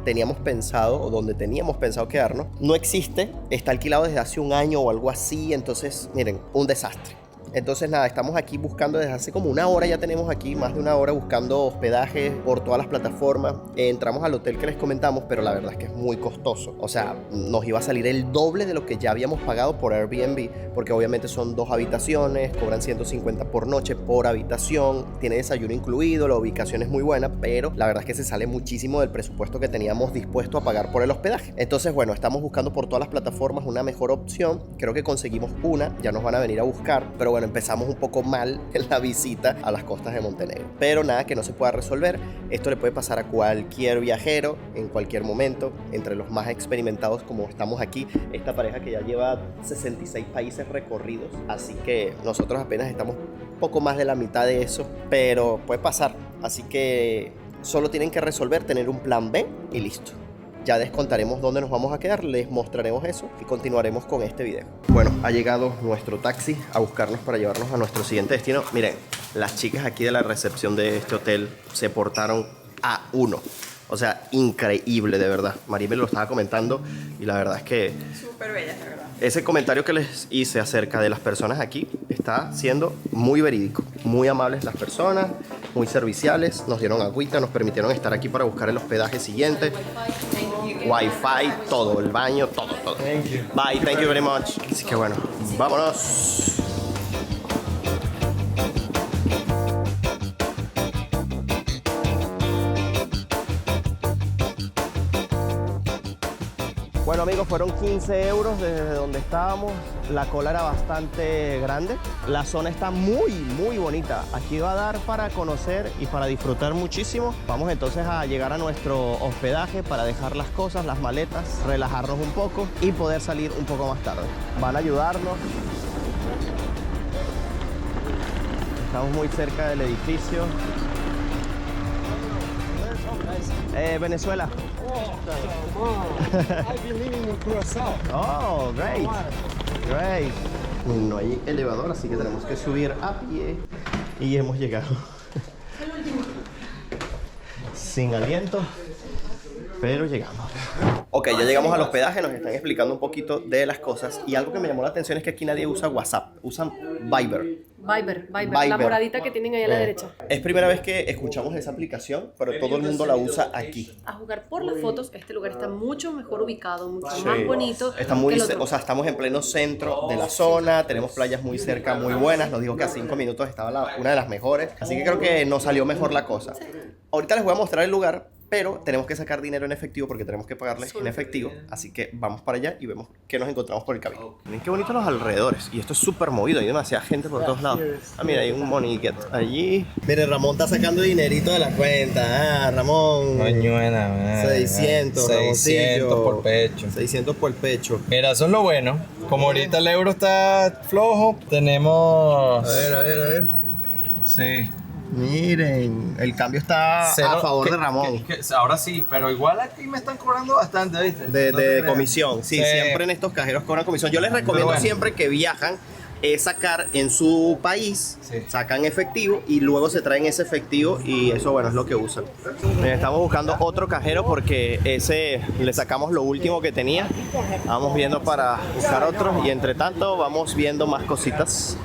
teníamos pensado o donde teníamos pensado quedarnos no existe, está alquilado desde hace un año o algo así, entonces miren, un desastre. Entonces nada, estamos aquí buscando desde hace como una hora, ya tenemos aquí más de una hora buscando hospedaje por todas las plataformas. Entramos al hotel que les comentamos, pero la verdad es que es muy costoso. O sea, nos iba a salir el doble de lo que ya habíamos pagado por Airbnb, porque obviamente son 2 habitaciones, cobran 150 por noche por habitación, tiene desayuno incluido, la ubicación es muy buena, pero la verdad es que se sale muchísimo del presupuesto que teníamos dispuesto a pagar por el hospedaje. Entonces, bueno, estamos buscando por todas las plataformas una mejor opción. Creo que conseguimos una, ya nos van a venir a buscar, pero bueno, empezamos un poco mal en la visita a las costas de Montenegro. Pero nada que no se pueda resolver. Esto le puede pasar a cualquier viajero en cualquier momento, entre los más experimentados como estamos aquí. Esta pareja que ya lleva 66 países recorridos, así que nosotros apenas estamos poco más de la mitad de eso, pero puede pasar. Así que solo tienen que resolver, tener un plan B y listo. Ya descontaremos dónde nos vamos a quedar, les mostraremos eso y continuaremos con este video. Bueno, ha llegado nuestro taxi a buscarnos para llevarnos a nuestro siguiente destino. Miren, las chicas aquí de la recepción de este hotel se portaron a uno. O sea, increíble, de verdad. Marí me lo estaba comentando y la verdad es que... Súper bellas, de verdad. Ese comentario que les hice acerca de las personas aquí está siendo muy verídico. Muy amables las personas, muy serviciales. Nos dieron agüita, nos permitieron estar aquí para buscar el hospedaje siguiente. Wi-Fi, todo, el baño, todo. Bye, thank you very much. Así que bueno, vámonos. Bueno amigos, fueron 15 euros desde donde estábamos. La cola era bastante grande. La zona está muy bonita. Aquí va a dar para conocer y para disfrutar muchísimo. Vamos entonces a llegar a nuestro hospedaje para dejar las cosas, las maletas, relajarnos un poco y poder salir un poco más tarde. Van a ayudarnos. Estamos muy cerca del edificio. Venezuela. Oh, great. No hay elevador, así que tenemos que subir a pie. Y hemos llegado. Sin aliento, pero llegamos. Ok, ya llegamos al hospedaje, nos están explicando un poquito de las cosas. Y algo que me llamó la atención es que aquí nadie usa WhatsApp, usan Viber. Viber, la moradita que tienen ahí a la derecha. Es primera vez que escuchamos esa aplicación, pero todo el mundo la usa aquí. A jugar por las fotos, este lugar está mucho mejor ubicado, mucho más bonito. Está muy, o sea, estamos en pleno centro de la zona, tenemos playas muy cerca, muy buenas. Nos dijo que a 5 minutos estaba una de las mejores, así que creo que nos salió mejor la cosa. Ahorita les voy a mostrar el lugar, pero tenemos que sacar dinero en efectivo porque tenemos que pagarles en efectivo. Así que vamos para allá y vemos qué nos encontramos por el camino. Miren qué bonitos los alrededores. Y esto es súper movido, hay demasiada gente por todos lados. Ah, mira, hay un money get allí. Miren, Ramón está sacando dinerito de la cuenta. Ah, Ramón. Coñuena, 600, 600 por pecho. 600 por el pecho. Mira, eso es lo bueno. Como ahorita el euro está flojo, tenemos... A ver. Sí. Miren, el cambio está a favor de Ramón. Ahora sí, pero igual aquí me están cobrando bastante, ¿viste? De comisión, sí, siempre en estos cajeros cobran comisión. Yo les recomiendo siempre que viajan es sacar en su país, sacan efectivo y luego se traen ese efectivo y eso, bueno, es lo que usan. Estamos buscando otro cajero porque ese le sacamos lo último que tenía. Vamos viendo para buscar otro y entre tanto vamos viendo más cositas.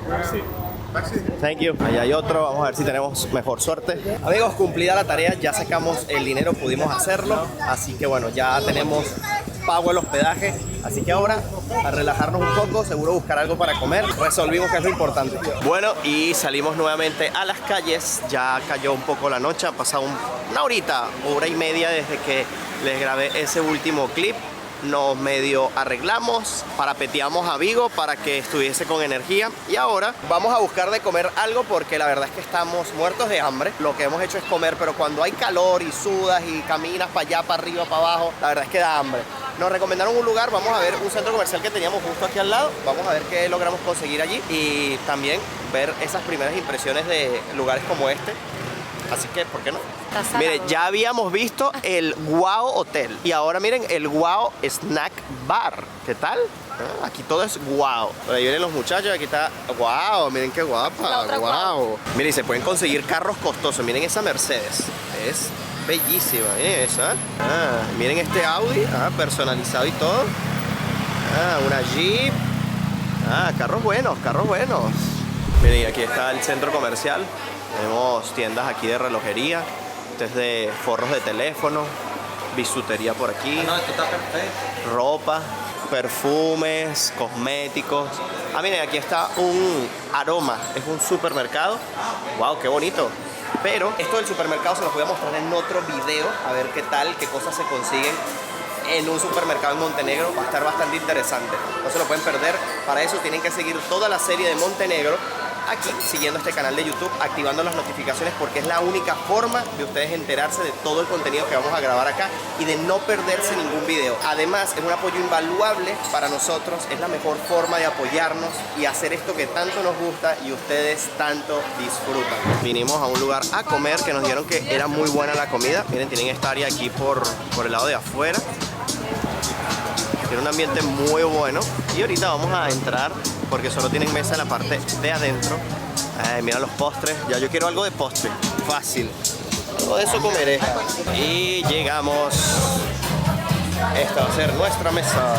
Thank you. Allá hay otro, vamos a ver si tenemos mejor suerte. Amigos, cumplida la tarea, ya sacamos el dinero, pudimos hacerlo. Así que bueno, ya tenemos pago el hospedaje. Así que ahora, a relajarnos un poco, seguro buscar algo para comer. Resolvimos que es lo importante. Bueno, y salimos nuevamente a las calles. Ya cayó un poco la noche, ha pasado una hora y media desde que les grabé ese último clip. Nos medio arreglamos, parapeteamos a Vigo para que estuviese con energía y ahora vamos a buscar de comer algo porque la verdad es que estamos muertos de hambre. Lo que hemos hecho es comer, pero cuando hay calor y sudas y caminas para allá, para arriba, para abajo, la verdad es que da hambre. Nos recomendaron un lugar, vamos a ver un centro comercial que teníamos justo aquí al lado, vamos a ver qué logramos conseguir allí y también ver esas primeras impresiones de lugares como este. Así que, ¿por qué no? Miren, ya habíamos visto el Wow Hotel y ahora miren el Wow Snack Bar. ¿Qué tal? Aquí todo es wow. Por ahí vienen los muchachos, aquí está wow, miren qué guapa, wow. Miren, se pueden conseguir carros costosos. Miren esa Mercedes, es bellísima, esa. Miren este Audi, personalizado y todo. Una Jeep. Carros buenos, carros buenos. Miren, aquí está el centro comercial. Tenemos tiendas aquí de relojería, de forros de teléfono, bisutería por aquí. No, esto está perfecto. Ropa, perfumes, cosméticos. Miren, aquí está un Aroma, es un supermercado. Wow, qué bonito. Pero esto del supermercado se los voy a mostrar en otro video, a ver qué tal, qué cosas se consiguen en un supermercado en Montenegro. Va a estar bastante interesante, no se lo pueden perder. Para eso tienen que seguir toda la serie de Montenegro aquí, siguiendo este canal de YouTube, activando las notificaciones porque es la única forma de ustedes enterarse de todo el contenido que vamos a grabar acá y de no perderse ningún video. Además, es un apoyo invaluable para nosotros, es la mejor forma de apoyarnos y hacer esto que tanto nos gusta y ustedes tanto disfrutan. Vinimos a un lugar a comer que nos dijeron que era muy buena la comida. Miren, tienen esta área aquí por el lado de afuera. Tiene un ambiente muy bueno y ahorita vamos a entrar porque solo tienen mesa en la parte de adentro. Mira los postres, ya yo quiero algo de postre, fácil. Todo eso comeré. Y llegamos. Esta va a ser nuestra mesa.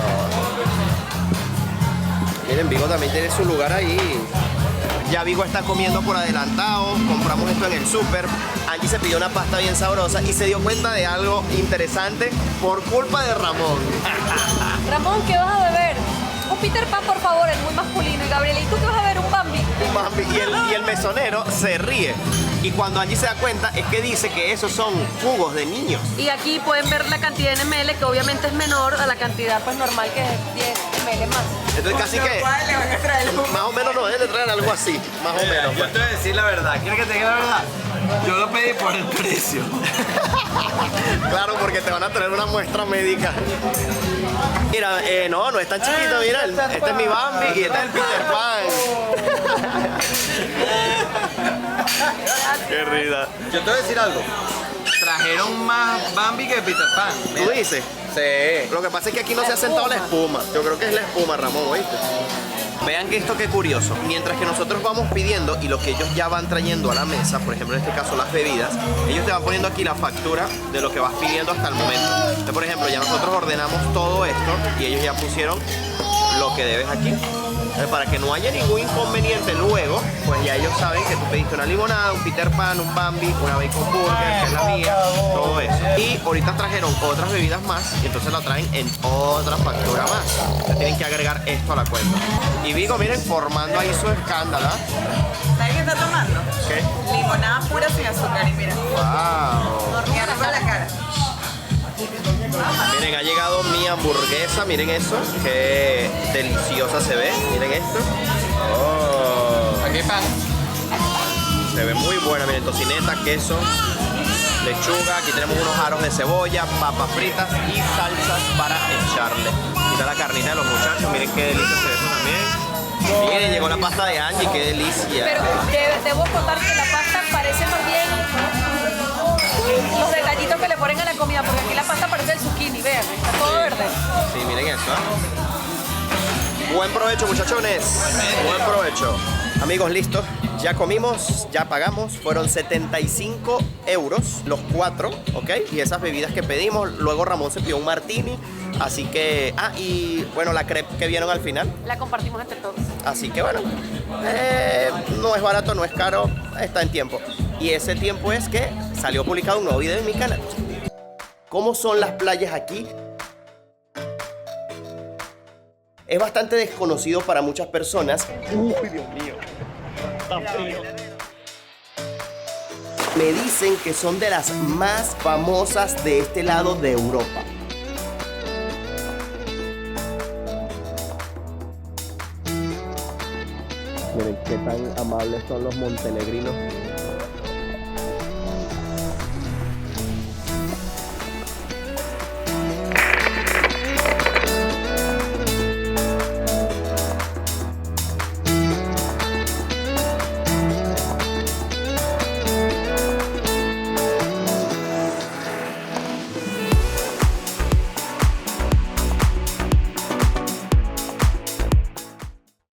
Miren, Vigo también tiene su lugar ahí. Ya Vigo está comiendo por adelantado, compramos esto en el súper. Angie se pidió una pasta bien sabrosa y se dio cuenta de algo interesante por culpa de Ramón. Ramón, ¿qué vas a beber? Un Peter Pan, por favor, es muy masculino. Y Gabriela, ¿y tú qué vas a beber? Un Bambi. Un Bambi. Y el mesonero se ríe. Y cuando Angie se da cuenta es que dice que esos son jugos de niños. Y aquí pueden ver la cantidad en ml, que obviamente es menor a la cantidad pues normal, que es 10 ml más. Entonces casi que más o menos nos deben de traer algo así, más o menos. Yo te voy a decir la verdad. ¿Quieres que te diga la verdad? Yo lo pedí por el precio. Claro, porque te van a traer una muestra médica. Mira, no es tan chiquito, mira, este es mi Bambi y este es el Peter Pan. Qué risa. Yo te voy a decir algo. Trajeron más Bambi que Peter Pan. ¿Tú dices? Sí. Lo que pasa es que aquí no se ha sentado la espuma. Yo creo que es la espuma, Ramón, ¿oíste? Vean que esto qué curioso. Mientras que nosotros vamos pidiendo y lo que ellos ya van trayendo a la mesa, por ejemplo en este caso las bebidas, ellos te van poniendo aquí la factura de lo que vas pidiendo hasta el momento. Entonces, por ejemplo, ya nosotros ordenamos todo esto y ellos ya pusieron lo que debes aquí. Entonces, para que no haya ningún inconveniente luego, pues ya ellos saben que tú pediste una limonada, un Peter Pan, un Bambi, una bacon burger, que es la mía, todo eso. Y ahorita trajeron otras bebidas más y entonces la traen en otra factura más. Entonces tienen que agregar esto a la cuenta. Y Vigo, miren, formando ahí su escándalo. ¿Sabes qué está tomando? ¿Qué? Limonada pura sin azúcar y mira. ¡Wow! Y arriba la cara. Miren, ha llegado mi hamburguesa, miren eso, qué deliciosa se ve, miren esto. Oh. Aquí pan. Se ve muy buena, miren, tocineta, queso, lechuga, aquí tenemos unos aros de cebolla, papas fritas y salsas para echarle. Aquí está la carnita de los muchachos, miren qué delicia se ve eso también. Miren, llegó la pasta de Angie, qué delicia. Pero debo contar que la pasta parece más bien los detallitos que le ponen a la comida, porque aquí la pasta parece el zucchini, vean, está todo verde. Sí, miren eso. Buen provecho, muchachones. Buen provecho. Amigos, listos. Ya comimos, ya pagamos. Fueron 75 euros los 4, ¿ok? Y esas bebidas que pedimos. Luego Ramón se pidió un martini. Así que... y bueno, la crepe que vieron al final. La compartimos entre todos. Así que bueno, no es barato, no es caro, está en tiempo. Y ese tiempo es que salió publicado un nuevo video en mi canal. ¿Cómo son las playas aquí? es bastante desconocido para muchas personas. Uy, Dios mío. Está frío. Me dicen que son de las más famosas de este lado de Europa. Miren qué tan amables son los montenegrinos